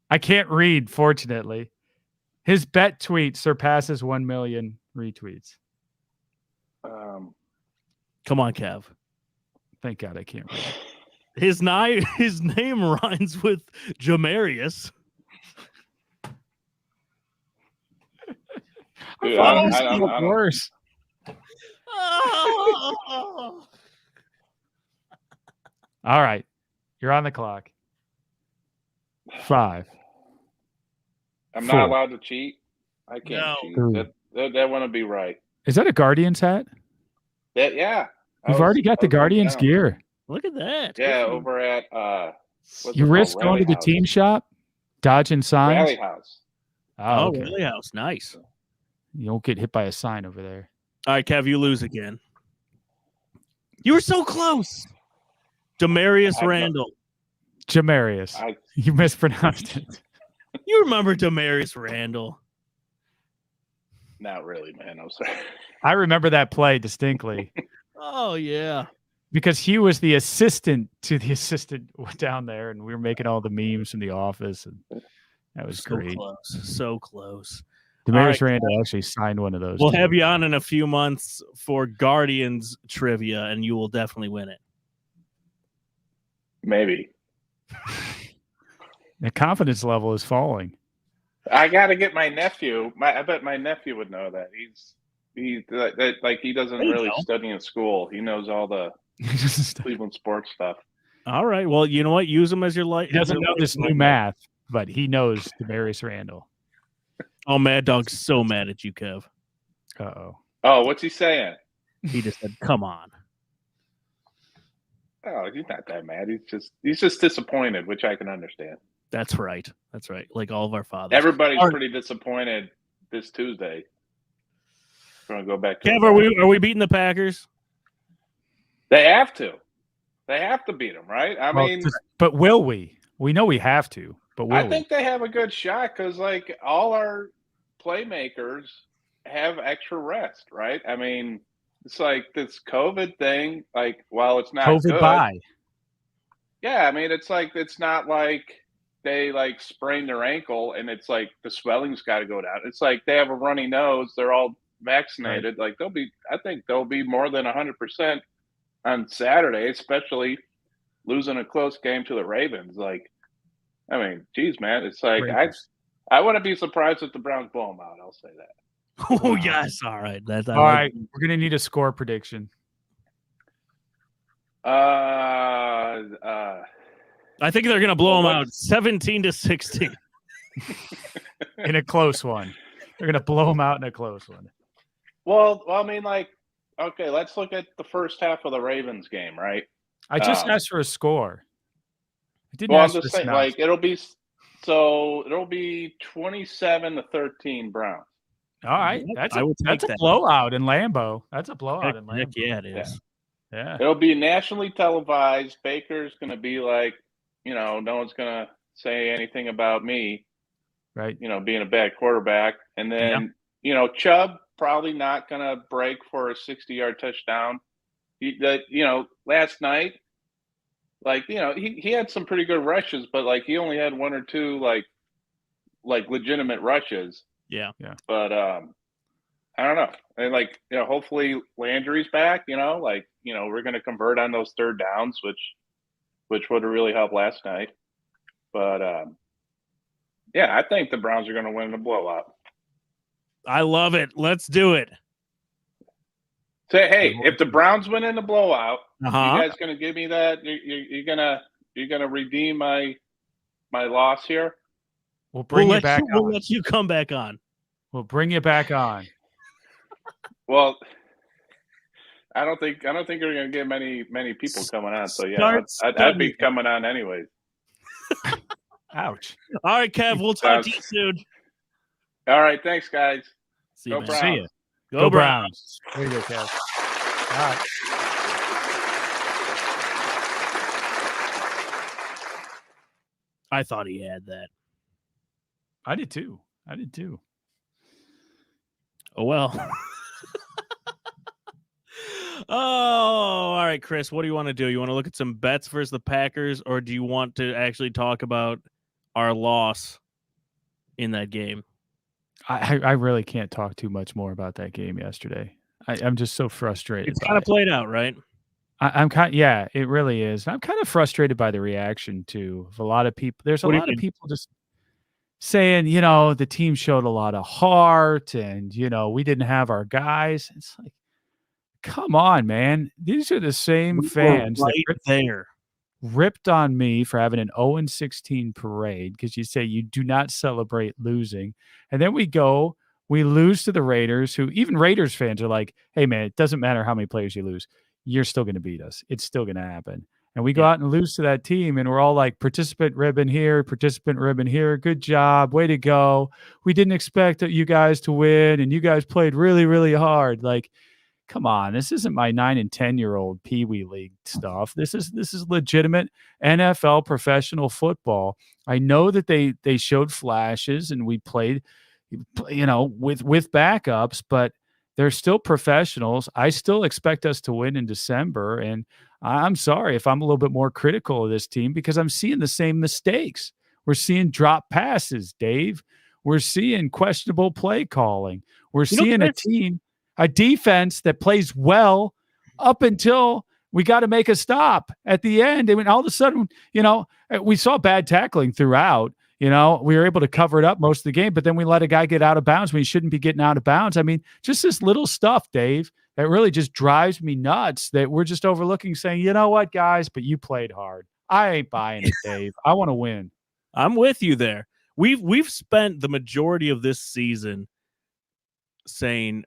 I can't read, fortunately. His bet tweet surpasses 1 million retweets. Come on, Kev. Thank God I can't read. His name rhymes with Jamarius. Dude, Oh, I don't- worse. All right. You're on the clock. 5. I'm 4. not allowed to cheat. I can't No. cheat. 3. That wouldn't be right. Is that a Guardians hat? Yeah. You've already got the Guardians gear. Look at that. Yeah, Good for over at what's You it risk called? going to the Rally team shop, dodging signs. Rally House. Oh, Oh, okay. Rally House. Nice. You don't get hit by a sign over there. All right, Kev, you lose again. You were so close. Demarius I know. Randall. Jamarius. You mispronounced it. You remember Demarius Randall. Not really, man. I'm sorry. I remember that play distinctly Oh, yeah. because he was the assistant to the assistant down there, and we were making all the memes from the office, and that was So great. close. So close. Demarius right, Randall actually signed one of those. We'll too. have you on in a few months for Guardians trivia, and you will definitely win it. Maybe. The confidence level is falling. I got to get my nephew. I bet my nephew would know that. He doesn't There you really go. study in school. He knows all the Cleveland sports stuff. All right. Well, you know what? Use them as your light. He doesn't know this new math, but he knows Demarius Randall. Oh, Mad Dog's so mad at you, Kev. Uh-oh. Oh, what's he saying? He just said, "Come on." Oh, he's not that mad. He's just disappointed, which I can understand. That's right. That's right. Like all of our fathers. Everybody's All right. pretty disappointed this Tuesday. Going to go back to Kev, the- are we beating the Packers? They have to. They have to beat them, right? I Well, mean, but will we? We know we have to, but will I think they have a good shot because, like, all our playmakers have extra rest, right? I mean, it's like this COVID thing. Like, while it's we? not COVID good, bye. yeah. I mean, it's not like they like sprained their ankle and it's like the swelling's got to go down. It's like they have a runny nose. They're all vaccinated. Like I think they'll be more than 100% on Saturday, especially losing a close game to the Ravens. Like, I mean, geez, man, it's like Ravens. I wouldn't be surprised if the Browns blow them out. I'll say that. Oh, yes. All right. All right, we're gonna need a score prediction. I think they're going to blow them out 17-16. In a close one. They're gonna blow them out in a close one. Well, I mean, like, okay, let's look at the first half of the Ravens game, right? I just asked for a score. I didn't Well, I'm ask for just a saying, synopsis. like, it'll be 27-13 Browns. All right, I will take that's a that. blowout in Lambeau. That's a blowout in Heck Lambeau. yeah, it is. Yeah. It'll be nationally televised. Baker's going to be like, no one's going to say anything about me, Right. Being a bad quarterback. And then, Chubb probably not going to break for a 60-yard touchdown. Last night, he had some pretty good rushes, but he only had one or two like legitimate rushes. Yeah. But I don't know. And hopefully Landry's back. We're going to convert on those third downs, which would have really helped last night. But I think the Browns are going to win the blowout. I love it. Let's do it. Say, hey, if the Browns win in the blowout, Uh-huh. you guys going to give me that? You're gonna redeem my loss here? We'll bring you back We'll on. let you come back on. We'll bring you back on. Well, I don't think you're going to get many people coming on. So I'd be coming on anyways. Ouch. All right, Kev. We'll talk to you soon. All right, thanks, guys. See Go you, man. Browns. See ya. Go Browns. There you go, Kev. All right. I thought he had that. I did too. Oh, well. All right, Chris, what do you want to do? You want to look at some bets versus the Packers, or do you want to actually talk about our loss in that game? I really can't talk too much more about that game yesterday. I'm just so frustrated. It's kind of played out, right? I'm it really is. I'm kind of frustrated by the reaction too of a lot of people. There's a What do you lot of mean? people just saying, the team showed a lot of heart and, we didn't have our guys. It's like, come on, man. These are the same fans that ripped on me for having an 0-16 parade because you say you do not celebrate losing. And then we lose to the Raiders, who even Raiders fans are like, hey, man, it doesn't matter how many players you lose. You're still going to beat us. It's still going to happen. And we go out and lose to that team, and we're all like, participant ribbon here. Good job. Way to go. We didn't expect you guys to win, and you guys played really, really hard. Like, come on, this isn't my 9 and 10-year-old Pee Wee League stuff. This is legitimate NFL professional football. I know that they showed flashes and we played, with backups, but they're still professionals. I still expect us to win in December, and I'm sorry if I'm a little bit more critical of this team because I'm seeing the same mistakes. We're seeing drop passes, Dave. We're seeing questionable play calling. We're seeing a defense that plays well up until we got to make a stop at the end. And all of a sudden, we saw bad tackling throughout. We were able to cover it up most of the game, but then we let a guy get out of bounds when he shouldn't be getting out of bounds. I mean, just this little stuff, Dave, that really just drives me nuts that we're just overlooking saying, you know what, guys, but you played hard. I ain't buying it, Dave. I want to win. I'm with you there. We've spent the majority of this season saying,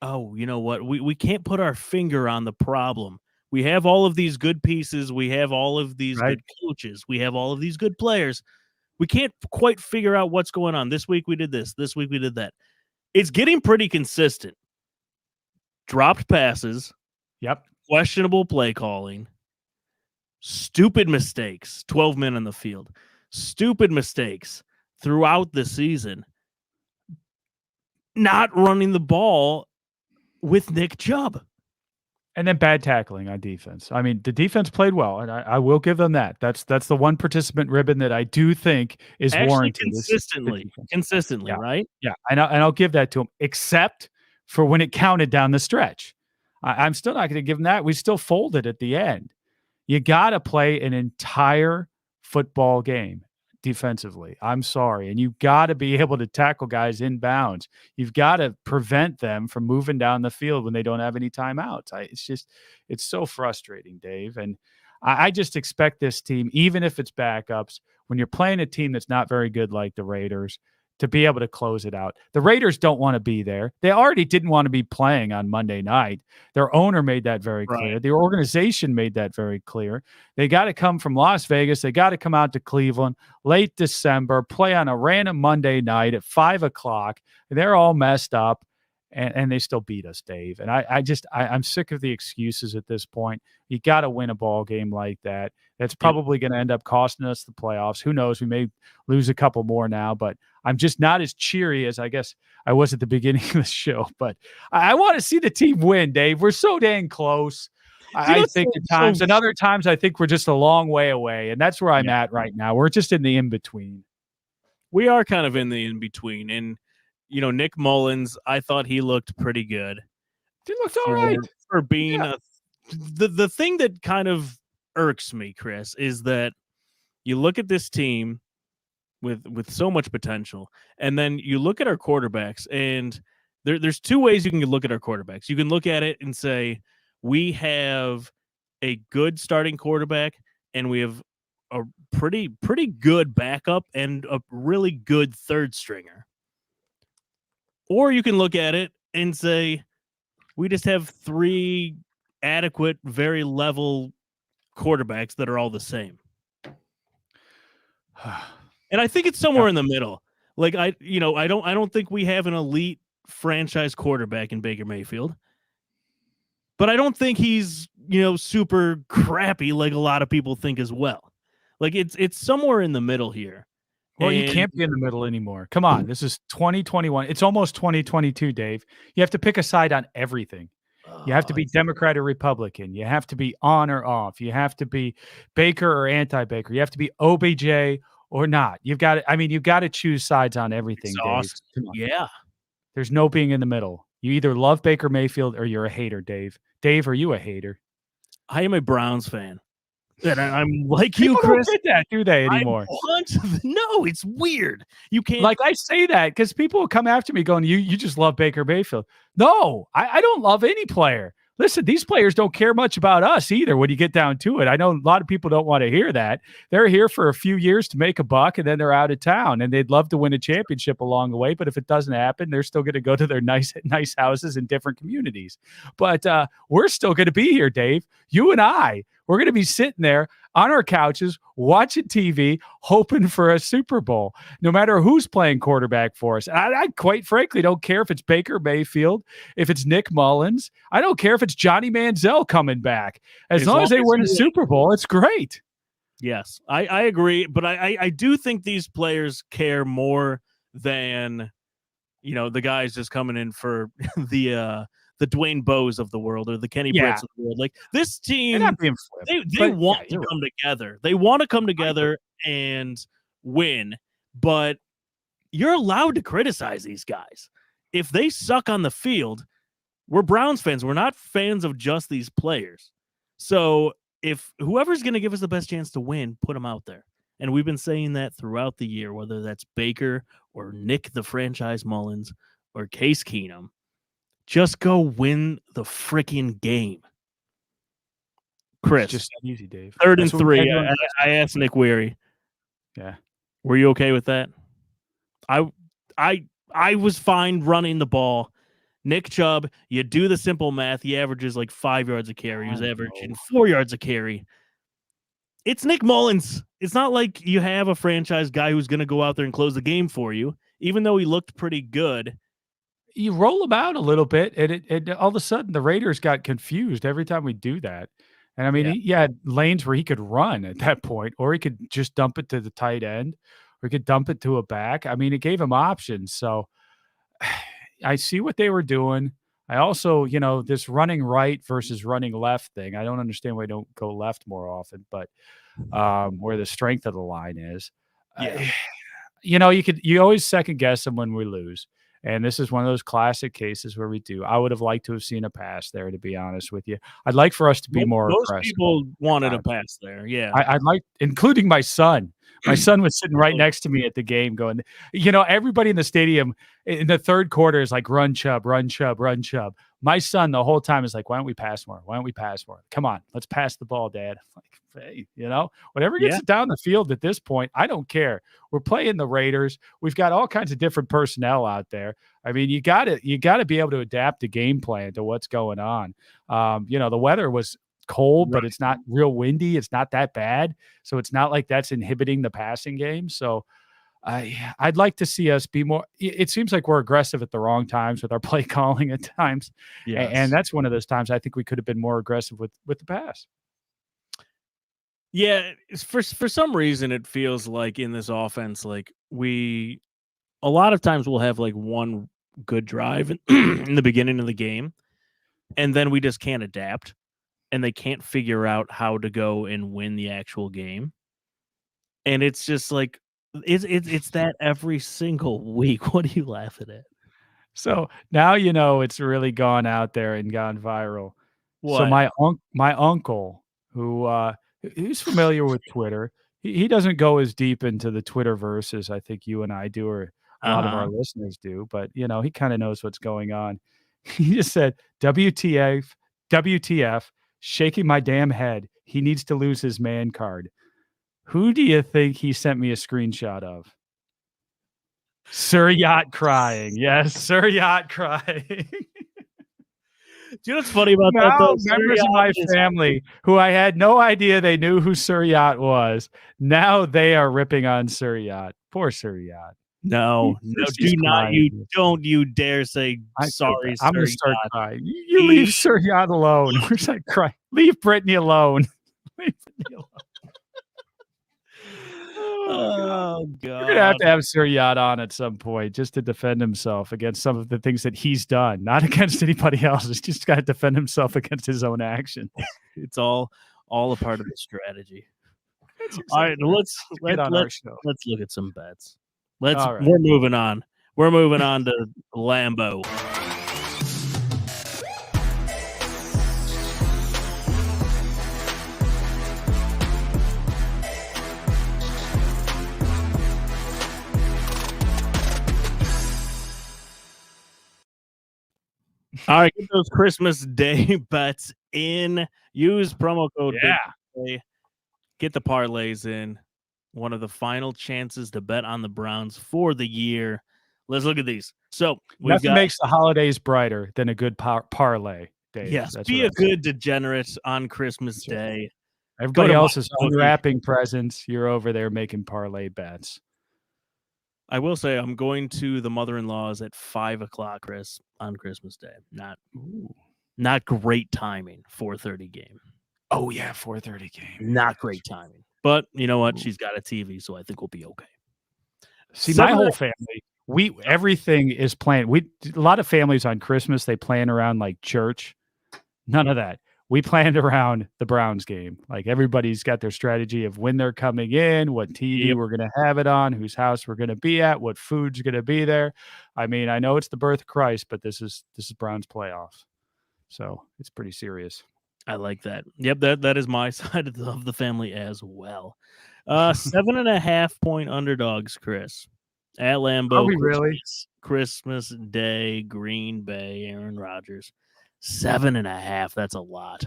oh, you know what? We can't put our finger on the problem. We have all of these good pieces. We have all of these good coaches. We have all of these good players. We can't quite figure out what's going on. This week we did this. This week we did that. It's getting pretty consistent. Dropped passes. Yep. Questionable play calling. Stupid mistakes. 12 men on the field. Stupid mistakes throughout the season. Not running the ball with Nick Chubb. And then bad tackling on defense. I mean, the defense played well, and I will give them that. That's the one participant ribbon that I do think is actually warranted. Consistently, right? Yeah, and I'll give that to them, except for when it counted down the stretch. I'm still not going to give them that. We still folded at the end. You got to play an entire football game defensively. I'm sorry. And you've got to be able to tackle guys in bounds. You've got to prevent them from moving down the field when they don't have any timeouts. It's so frustrating, Dave. And I just expect this team, even if it's backups, when you're playing a team that's not very good like the Raiders, to be able to close it out. The Raiders don't want to be there. They already didn't want to be playing on Monday night. Their owner made that very clear. The organization made that very clear. They got to come from Las Vegas. They got to come out to Cleveland late December, play on a random Monday night at 5:00. They're all messed up. and they still beat us, Dave. And I'm sick of the excuses at this point. You got to win a ball game like that. That's probably going to end up costing us the playoffs. Who knows? We may lose a couple more now, but I'm just not as cheery as I guess I was at the beginning of the show. But I want to see the team win, Dave. We're so dang close. I think at times, and other times I think we're just a long way away. And that's where I'm at right now. We're just in the in-between. We are kind of in the in-between. And, Nick Mullins, I thought he looked pretty good. He looked all right. For being the thing that kind of irks me, Chris, is that you look at this team with so much potential, and then you look at our quarterbacks, and there's two ways you can look at our quarterbacks. You can look at it and say, we have a good starting quarterback, and we have a pretty good backup and a really good third stringer. Or you can look at it and say, we just have three adequate, very level quarterbacks that are all the same. And I think it's somewhere in the middle. Like I don't think we have an elite franchise quarterback in Baker Mayfield. But I don't think he's, super crappy like a lot of people think as well. Like it's somewhere in the middle here. Well, you can't be in the middle anymore. Come on. This is 2021. It's almost 2022, Dave. You have to pick a side on everything. You have to be Democrat or Republican. You have to be on or off. You have to be Baker or anti-Baker. You have to be OBJ or not. You've got to choose sides on everything, Dave. Awesome. Yeah. There's no being in the middle. You either love Baker Mayfield or you're a hater, Dave. Dave, are you a hater? I am a Browns fan. And I'm like you, Chris. Don't get that, do they anymore? No, it's weird. You can't. Like I say that because people will come after me going, you just love Baker Mayfield. No, I don't love any player. Listen, these players don't care much about us either when you get down to it. I know a lot of people don't want to hear that. They're here for a few years to make a buck, and then they're out of town, and they'd love to win a championship along the way. But if it doesn't happen, they're still going to go to their nice houses in different communities. But we're still going to be here, Dave. You and I, we're going to be sitting there on our couches, watching TV, hoping for a Super Bowl, no matter who's playing quarterback for us. I quite frankly don't care if it's Baker Mayfield, if it's Nick Mullins. I don't care if it's Johnny Manziel coming back. As long as they win a Super Bowl, it's great. Yes, I agree. But I do think these players care more than, the guys just coming in for the Dwayne Bowes of the world or the Kenny Britts of the world. Like this team, they want to come together. They want to come together and win, but you're allowed to criticize these guys. If they suck on the field, we're Browns fans. We're not fans of just these players. So if whoever's going to give us the best chance to win, put them out there. And we've been saying that throughout the year, whether that's Baker or Nick the franchise Mullins or Case Keenum. Just go win the freaking game. Chris. It's just easy, Dave. 3rd and 3. I asked Nick Weary. Yeah. Were you okay with that? I was fine running the ball. Nick Chubb, you do the simple math. He averages like 5 yards a carry. He's averaging 4 yards a carry. It's Nick Mullins. It's not like you have a franchise guy who's going to go out there and close the game for you, even though he looked pretty good. You roll them out a little bit, and it all of a sudden the Raiders got confused every time we do that. And I mean, he had lanes where he could run at that point, or he could just dump it to the tight end, or he could dump it to a back. I mean, it gave him options. So I see what they were doing. I also, this running right versus running left thing. I don't understand why I don't go left more often, but where the strength of the line is. You always second guess them when we lose. And this is one of those classic cases where we do. I would have liked to have seen a pass there, to be honest with you. I'd like for us to be more aggressive. Most people wanted a pass there, yeah. I'd like, including my son. My son was sitting right next to me at the game going, everybody in the stadium in the third quarter is like, run Chubb, run Chubb, run Chubb. My son the whole time is like, why don't we pass more? Why don't we pass more? Come on, let's pass the ball, Dad. I'm like, hey, whatever gets it down the field at this point, I don't care. We're playing the Raiders. We've got all kinds of different personnel out there. I mean, you got to be able to adapt the game plan to what's going on. The weather was cold, but it's not real windy. It's not that bad. So it's not like that's inhibiting the passing game. So I'd like to see us be more. It seems like we're aggressive at the wrong times with our play calling at times, and that's one of those times I think we could have been more aggressive with the pass. Yeah, for some reason it feels like in this offense, like a lot of times we'll have like one good drive in the beginning of the game, and then we just can't adapt, and they can't figure out how to go and win the actual game, and it's just like it's that every single week. What are you laughing at? So now it's really gone out there and gone viral. What? So my uncle, who's familiar with Twitter, he doesn't go as deep into the Twitterverse as I think you and I do, or a lot of our listeners do. But he kind of knows what's going on. He just said, WTF, shaking my damn head. He needs to lose his man card. Who do you think he sent me a screenshot of? Sir Yacht crying. Yes, Sir Yacht crying. Do you know what's funny about that? Now, Though? members of my family who I had no idea they knew who Sir Yacht was, now they are ripping on Sir Yacht. Poor Sir Yacht. No, don't you dare say sorry, I'm Sir gonna start Yacht. crying. You leave Sir Yacht alone. We're like crying. Leave Brittany alone. Leave Brittany alone. Oh God! We're gonna have Sir Yacht on at some point just to defend himself against some of the things that he's done, not against anybody else. He's just got to defend himself against his own action. It's all a part of the strategy. All right, let's look at some bets. We're moving on. We're moving on to Lambeau. All right, get those Christmas Day bets in. Use promo code. Day. Get the parlays in. One of the final chances to bet on the Browns for the year. Let's look at these. So nothing makes the holidays brighter than a good parlay, Dave. Yes, be a good degenerate on Christmas Day. Everybody else is unwrapping presents. You're over there making parlay bets. I will say I'm going to the mother-in-law's at 5:00, Chris, on Christmas Day. Not great timing. 4:30 game. Oh yeah, 4:30 game. Not great timing. But you know what? She's got a TV, so I think we'll be okay. See, my whole family, everything is planned. A lot of families on Christmas, they plan around like church. None of that. We planned around the Browns game. Like everybody's got their strategy of when they're coming in, what TV we're going to have it on, whose house we're going to be at, what food's going to be there. I mean, I know it's the birth of Christ, but this is Browns playoffs. So it's pretty serious. I like that. Yep, that is my side of the family as well. 7.5 point underdogs, Chris. At Lambeau. Are we really? Christmas Day, Green Bay, Aaron Rodgers. 7.5. That's a lot.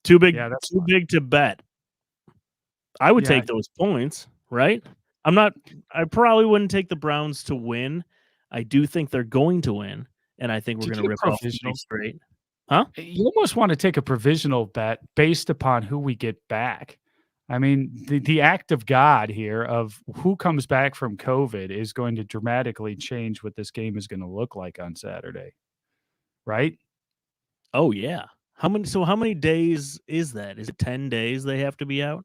Too big. Yeah, that's too big to bet. I would take those points, right? I probably wouldn't take the Browns to win. I do think they're going to win, and I think we're going to rip off 3 straight. Huh? You almost want to take a provisional bet based upon who we get back. I mean, the act of God here of who comes back from COVID is going to dramatically change what this game is going to look like on Saturday. Right? Oh, yeah. How many days is that? Is it 10 days they have to be out?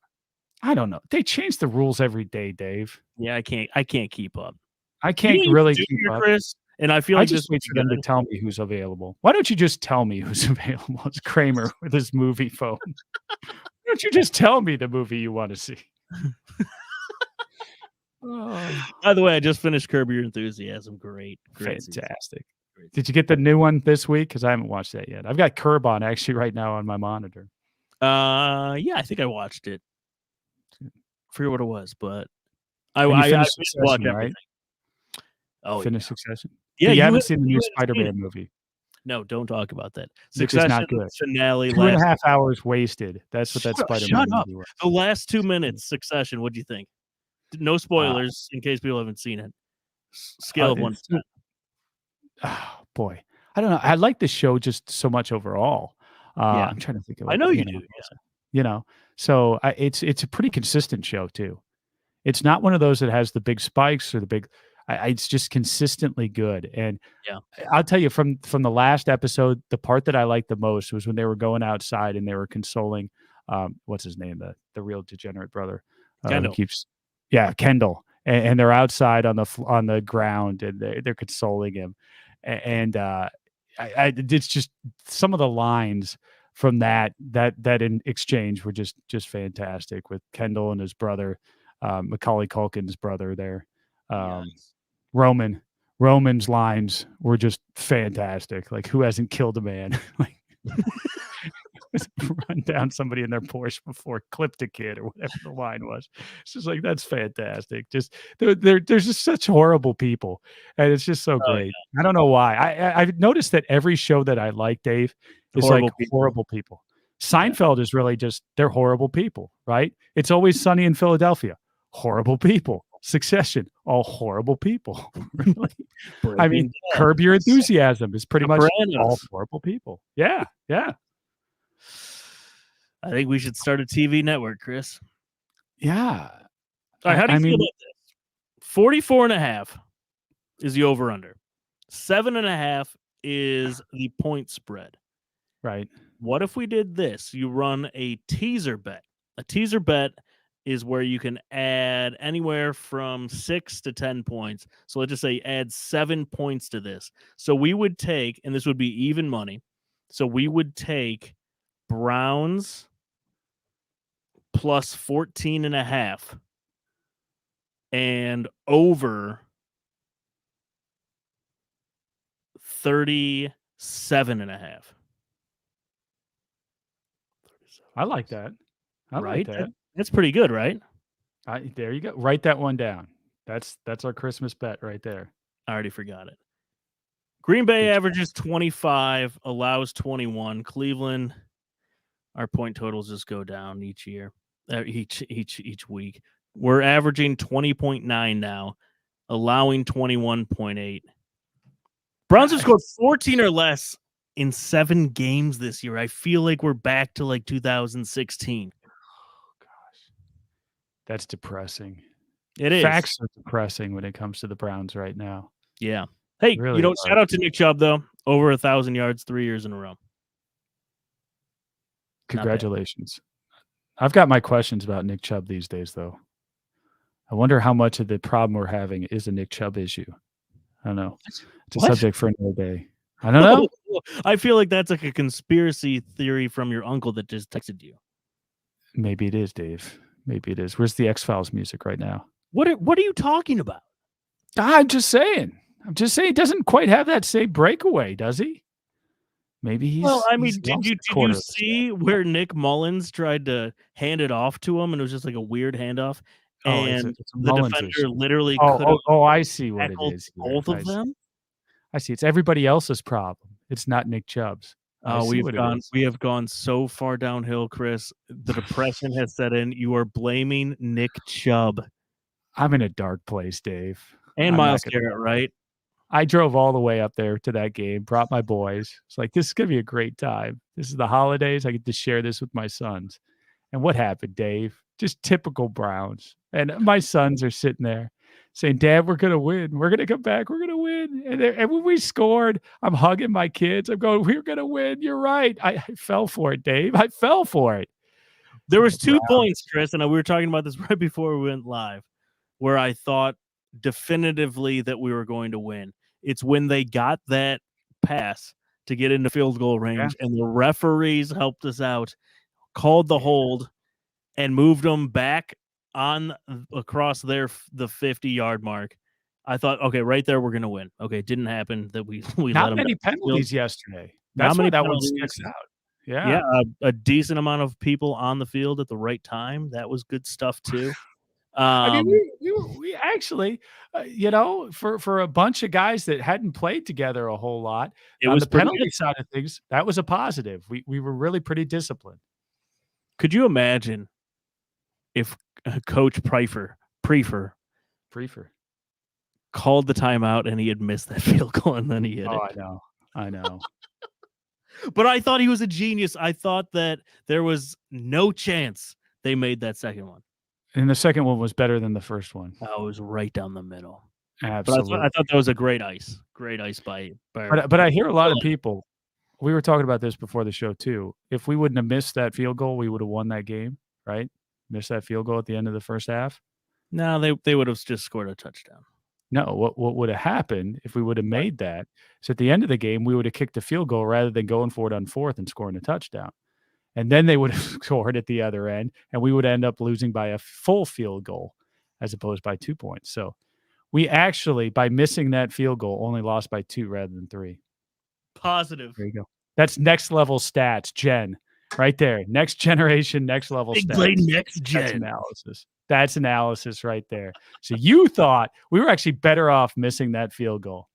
I don't know. They change the rules every day, Dave. Yeah, I can't keep up. I can't really keep up. Chris, and I feel like just wait for them to tell me who's available. Why don't you just tell me who's available? It's Kramer with his movie phone. Why don't you just tell me the movie you want to see? By the way, I just finished Curb Your Enthusiasm. Great Fantastic. Did you get the new one this week? Because I haven't watched that yet. I've got Curb on actually right now on my monitor. Yeah, I think I watched it. I forget what it was, but I finished Succession, right? Oh, finished Succession. Yeah, you haven't seen the new Spider-Man movie. No, don't talk about that. Succession not good. Finale. 2.5 hours wasted. That's what that Spider-Man movie was. The last 2 minutes, Succession. What do you think? No spoilers in case people haven't seen it. Scale of 1 to 10. Oh boy, I don't know. I like the show just so much overall. I'm trying to think of. I know you do. You know, so it's a pretty consistent show too. It's not one of those that has the big spikes or the big. It's just consistently good. And Yeah. I'll tell you from the last episode, the part that I liked the most was when they were going outside and they were consoling. What's his name? The real degenerate brother. Kendall. Kendall. And they're outside on the ground and they're consoling him. And it's just some of the lines from that in exchange were just fantastic with Kendall and his brother, Macaulay Culkin's brother there. Yes. Roman's lines were just fantastic. Like, who hasn't killed a man? Like, run down somebody in their Porsche before clipped a kid or whatever the line was. It's just like, that's fantastic. Just there's just such horrible people, and it's just so great. I don't know why. I've noticed that every show that I like, Dave, is horrible people. Seinfeld is really just, they're horrible people, right? It's Always Sunny in Philadelphia, horrible people. Succession, all horrible people. Really. I mean, Curb Your Enthusiasm is pretty much all horrible people. Yeah. I think we should start a TV network, Chris. Yeah. All right, how do you feel about this? 44.5 is the over-under. 7.5 is the point spread. Right. What if we did this? You run a teaser bet. A teaser bet is where you can add anywhere from 6 to 10 points. So let's just say add 7 points to this. So we would take, and this would be even money. So we would take Browns plus 14.5 and over 37.5. I like that. I like that. That's pretty good, right? There you go. Write that one down. That's our Christmas bet right there. I already forgot it. Green Bay averages 25, allows 21. Cleveland, our point totals just go down each year, each week. We're averaging 20.9 now, allowing 21.8. Browns have scored 14 or less in 7 games this year. I feel like we're back to like 2016. That's depressing. It is. Facts are depressing when it comes to the Browns right now. Yeah. Hey, really shout out to Nick Chubb, though. Over 1,000 yards 3 years in a row. Congratulations. I've got my questions about Nick Chubb these days, though. I wonder how much of the problem we're having is a Nick Chubb issue. I don't know. It's a subject for another day. I don't know. I feel like that's like a conspiracy theory from your uncle that just texted you. Maybe it is, Dave. Maybe it is. Where's the X-Files music right now? What are you talking about? I'm just saying. He doesn't quite have that same breakaway, does he? Maybe he's. Well, I mean, did you see where Nick Mullins tried to hand it off to him, and it was just like a weird handoff, and the defender literally could have. Oh, I see what it is. Both of them. I see. It's everybody else's problem. It's not Nick Chubb's. We have gone so far downhill, Chris. The depression has set in. You are blaming Nick Chubb. I'm in a dark place, Dave. And Myles Garrett, right? I drove all the way up there to that game, brought my boys. It's like, this is going to be a great time. This is the holidays. I get to share this with my sons. And what happened, Dave? Just typical Browns. And my sons are sitting there saying, Dad, we're going to win. We're going to come back. We're going to win. And when we scored, I'm hugging my kids. I'm going, we're going to win. You're right. I fell for it, Dave. I fell for it. There was 2 points, Chris, and we were talking about this right before we went live, where I thought definitively that we were going to win. It's when they got that pass to get into field goal range, and the referees helped us out, called the hold, and moved them back on across the 50-yard mark. I thought, okay, right there we're going to win. Okay, it didn't happen. That we not many penalties yesterday. That's why that one sticks out. Yeah, a decent amount of people on the field at the right time. That was good stuff too. I mean, we actually, for a bunch of guys that hadn't played together a whole lot, it was the penalty side of things. That was a positive. We were really pretty disciplined. Could you imagine if Coach Prefer called the timeout and he had missed that field goal and then he hit it? I know. But I thought he was a genius. I thought that there was no chance they made that second one. And the second one was better than the first one. Oh, it was right down the middle. Absolutely. But I thought that was a great ice. Great ice by But I hear a lot of people. We were talking about this before the show too. If we wouldn't have missed that field goal, we would have won that game, right? Missed that field goal at the end of the first half. No, they would have just scored a touchdown. No, what would have happened if we would have made that? So at the end of the game, we would have kicked a field goal rather than going for it on fourth and scoring a touchdown. And then they would have scored at the other end, and we would end up losing by a full field goal as opposed by 2 points. So we actually, by missing that field goal, only lost by 2 rather than 3. Positive. There you go. That's next level stats, Jen. Right there. Next generation, next level Big stats. play next That's gen. analysis. That's analysis right there. So you thought we were actually better off missing that field goal.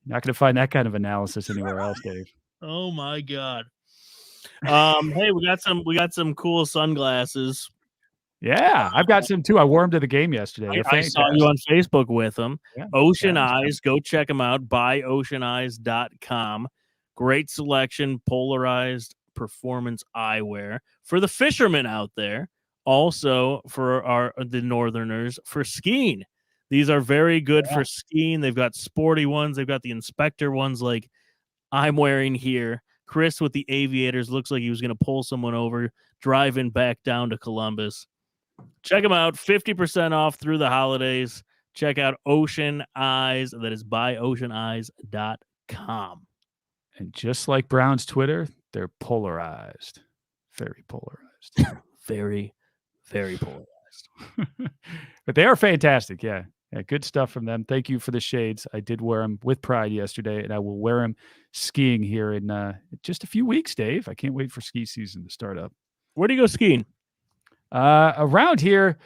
Not going to find that kind of analysis anywhere else, Dave. Oh my god. Hey, we got some cool sunglasses. Yeah, I've got some too. I wore them to the game yesterday. I saw you on Facebook with them. Yeah. Ocean Yeah, Eyes, go check them out. Buyoceaneyes.com. Great selection, polarized performance eyewear for the fishermen out there. Also for the northerners for skiing. These are very good for skiing. They've got sporty ones. They've got the inspector ones like I'm wearing here. Chris with the aviators looks like he was going to pull someone over driving back down to Columbus. Check them out. 50% off through the holidays. Check out Ocean Eyes. That is buyoceaneyes.com. And just like Brown's Twitter, they're polarized. Very polarized. Very, very polarized. But they are fantastic. Yeah. Good stuff from them. Thank you for the shades. I did wear them with pride yesterday, and I will wear them skiing here in just a few weeks, Dave. I can't wait for ski season to start up. Where do you go skiing? Around here,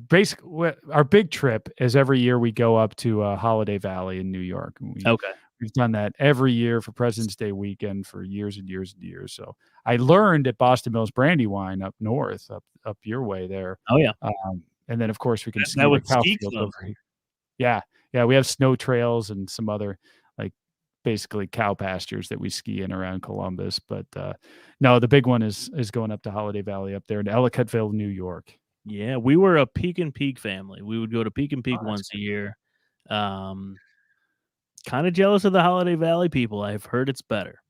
basically, our big trip is every year we go up to Holiday Valley in New York. We've done that every year for President's Day weekend for years and years and years. So I learned at Boston Mills Brandywine up north, up your way there. Oh yeah. And then of course we can ski that the would cow ski field club. over here. Yeah. We have snow trails and some other like basically cow pastures that we ski in around Columbus. But no, the big one is going up to Holiday Valley up there in Ellicottville, New York. Yeah, we were a Peak and Peak family. We would go to Peak and Peak once a year. Kind of jealous of the Holiday Valley people. I've heard it's better.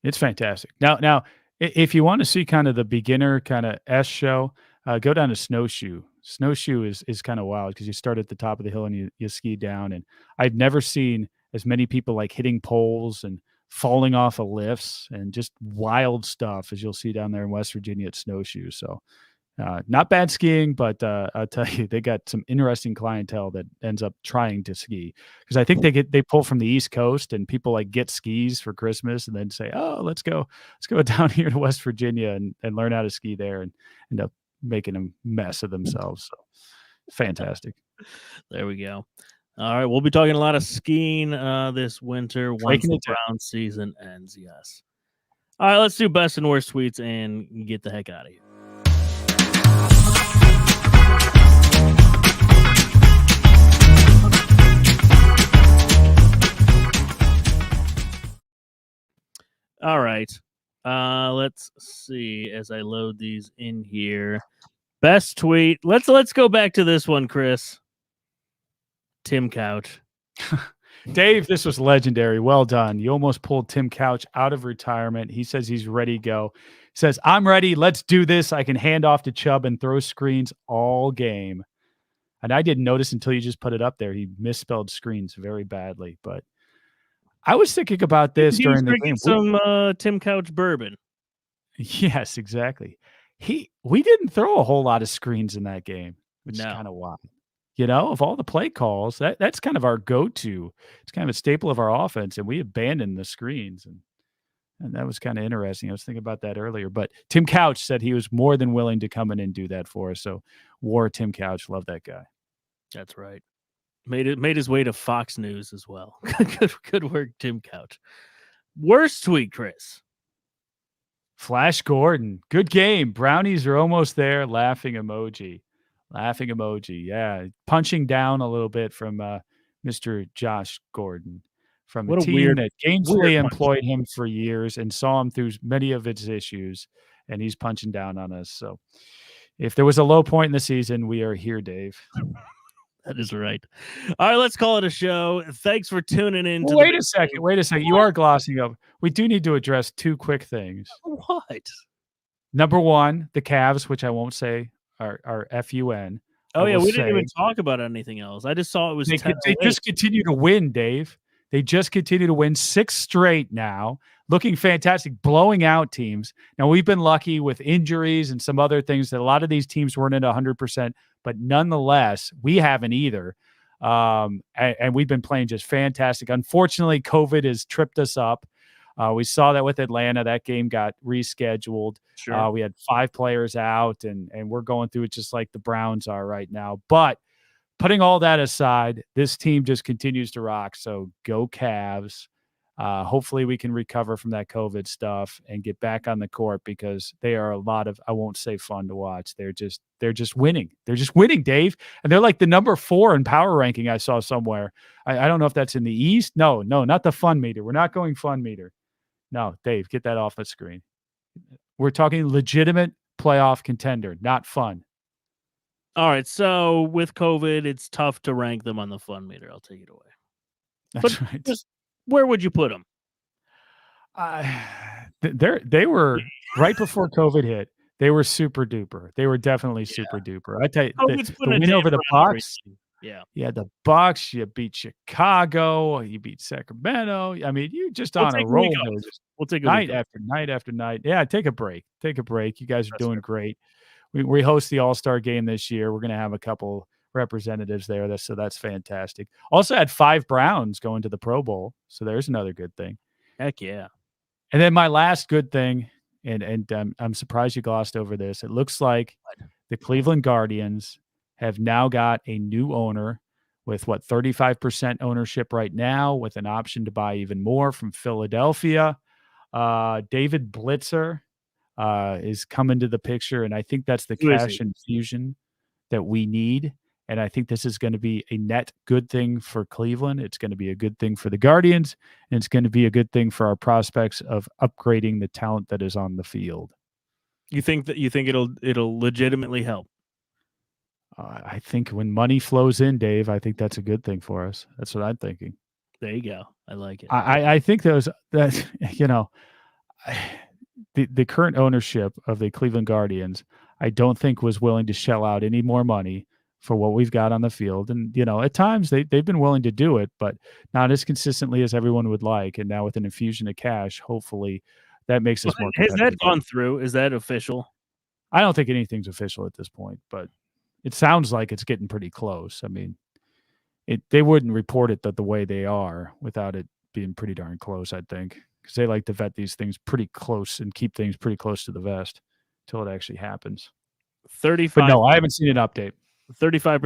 It's fantastic. Now, if you want to see kind of the beginner kind of S show, go down to Snowshoe. Snowshoe is kind of wild because you start at the top of the hill and you ski down. And I've never seen as many people like hitting poles and falling off of lifts and just wild stuff as you'll see down there in West Virginia at Snowshoe. So not bad skiing, but I'll tell you, they got some interesting clientele that ends up trying to ski because I think they pull from the East Coast and people like get skis for Christmas and then say, oh, let's go down here to West Virginia and learn how to ski there and end up making a mess of themselves. So fantastic. There we go. All right, we'll be talking a lot of skiing this winter once the Brown season ends. Yes. All right, let's do best and worst tweets and get the heck out of here. All right. Let's see as I load these in here. Best tweet. Let's go back to this one, Chris. Tim Couch. Dave, this was legendary. Well done. You almost pulled Tim Couch out of retirement. He says he's ready to go. He says, I'm ready. Let's do this. I can hand off to Chubb and throw screens all game. And I didn't notice until you just put it up there. He misspelled screens very badly. But I was thinking about this during the game. Some Tim Couch bourbon. Yes, exactly. We didn't throw a whole lot of screens in that game, which is kind of wild. You know, of all the play calls, that's kind of our go-to. It's kind of a staple of our offense, and we abandoned the screens, and that was kind of interesting. I was thinking about that earlier, but Tim Couch said he was more than willing to come in and do that for us. So, War Tim Couch, love that guy. That's right. Made his way to Fox News as well. Good work, Tim Couch. Worst tweet, Chris. Flash Gordon, good game. Brownies are almost there. Laughing emoji. Laughing emoji. Yeah. Punching down a little bit from Mr. Josh Gordon from a team that gainfully employed him for years and saw him through many of its issues. And he's punching down on us. So, If there was a low point in the season, we are here, Dave. That is right. All right, let's call it a show. Thanks for tuning in. Wait a second. You are glossing over. We do need to address two quick things. What? Number one, the Cavs, which I won't say are FUN. Oh, yeah, we didn't even talk about anything else. I just saw it was they just continue to win, Dave. They just continue to win 6 straight now, looking fantastic, blowing out teams. Now, we've been lucky with injuries and some other things that a lot of these teams weren't at 100%, but nonetheless, we haven't either. And we've been playing just fantastic. Unfortunately, COVID has tripped us up. We saw that with Atlanta. That game got rescheduled. Sure. We had 5 players out, and we're going through it just like the Browns are right now. But putting all that aside, this team just continues to rock. So go Cavs. Hopefully we can recover from that COVID stuff and get back on the court, because they are a lot of, I won't say fun to watch. They're just winning. They're just winning, Dave. And they're like the number 4 in power ranking I saw somewhere. I don't know if that's in the East. No, not the fun meter. We're not going fun meter. No, Dave, get that off the screen. We're talking legitimate playoff contender, not fun. All right, so with COVID, it's tough to rank them on the fun meter. I'll take it away. That's right. Just, where would you put them? They were right before COVID hit. They were super duper. They were definitely super duper. I tell you, the win over the Bucks. Yeah, the Bucks. You beat Chicago. You beat Sacramento. I mean, you just on a roll. We'll take a night after night after night. Yeah, take a break. Take a break. You guys are doing great. We host the All-Star game this year. We're going to have a couple representatives there. So that's fantastic. Also had 5 Browns going to the Pro Bowl. So there's another good thing. Heck yeah. And then my last good thing, and I'm surprised you glossed over this. It looks like the Cleveland Guardians have now got a new owner with 35% ownership right now, with an option to buy even more from Philadelphia. David Blitzer is coming to the picture, and I think that's the cash infusion that we need. And I think this is going to be a net good thing for Cleveland. It's going to be a good thing for the Guardians, and it's going to be a good thing for our prospects of upgrading the talent that is on the field. You think it'll legitimately help? I think when money flows in, Dave, I think that's a good thing for us. That's what I'm thinking. There you go. I like it. I think the current ownership of the Cleveland Guardians, I don't think was willing to shell out any more money for what we've got on the field. And, at times they've been willing to do it, but not as consistently as everyone would like. And now with an infusion of cash, hopefully that makes us more competitive. Has that gone through? Is that official? I don't think anything's official at this point, but it sounds like it's getting pretty close. I mean, they wouldn't report it the way they are without it being pretty darn close, I think, because they like to vet these things pretty close and keep things pretty close to the vest until it actually happens. 35. But no, I haven't seen an update. 35%.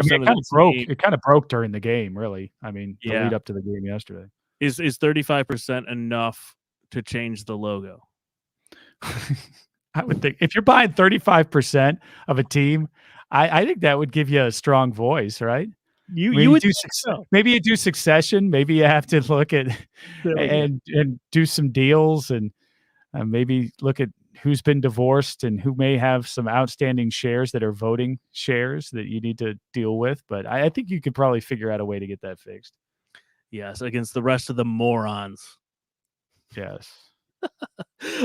It kind of broke during the game, really. I mean, the Yeah. lead up to the game yesterday. Is 35% enough to change the logo? I would think if you're buying 35% of a team, I think that would give you a strong voice, right? You would maybe you do Succession. Maybe you have to look at and do some deals, and maybe look at who's been divorced and who may have some outstanding shares that are voting shares that you need to deal with. But I think you could probably figure out a way to get that fixed. Yes, against the rest of the morons. Yes.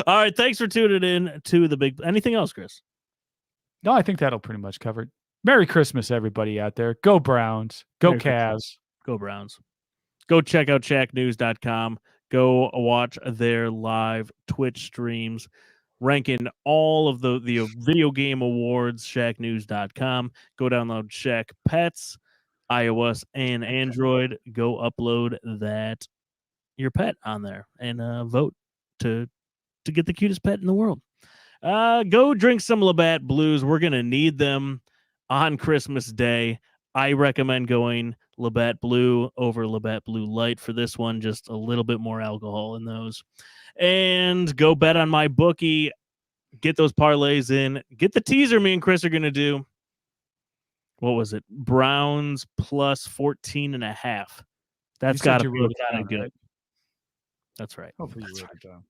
All right. Thanks for tuning in to the big. Anything else, Chris? No, I think that'll pretty much cover it. Merry Christmas, everybody out there. Go Browns. Go Merry Cavs. Christmas. Go Browns. Go check out shacknews.com. Go watch their live Twitch streams, ranking all of the video game awards, shacknews.com. Go download Shack Pets, iOS and Android. Go upload your pet on there and vote to get the cutest pet in the world. Go drink some Labatt Blues. We're going to need them on Christmas Day. I recommend going Labatt Blue over Labatt Blue Light for this one. Just a little bit more alcohol in those. And go bet on my bookie. Get those parlays in. Get the teaser me and Chris are going to do. What was it? Browns plus 14.5. That's got to be kind of good. Right? That's right. Hopefully you wrote it down.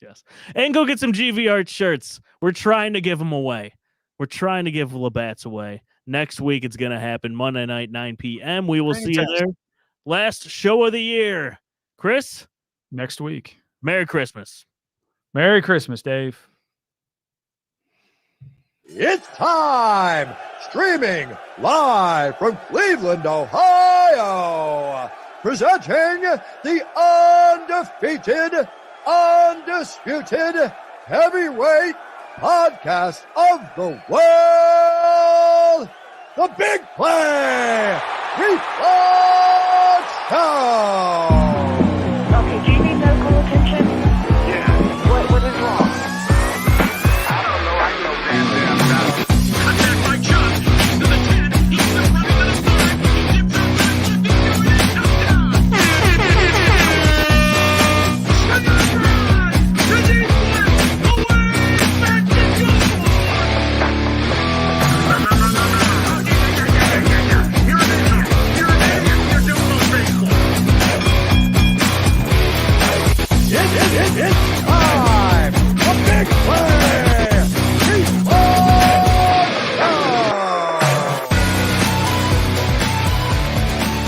Yes. And go get some GVR shirts. We're trying to give them away. We're trying to give Labatt's away. Next week, it's going to happen Monday night, 9 p.m. We will see you there. Last show of the year. Chris? Next week. Merry Christmas. Merry Christmas, Dave. It's time! Streaming live from Cleveland, Ohio! Presenting the undefeated, undisputed heavyweight podcast of the world, The Big Play!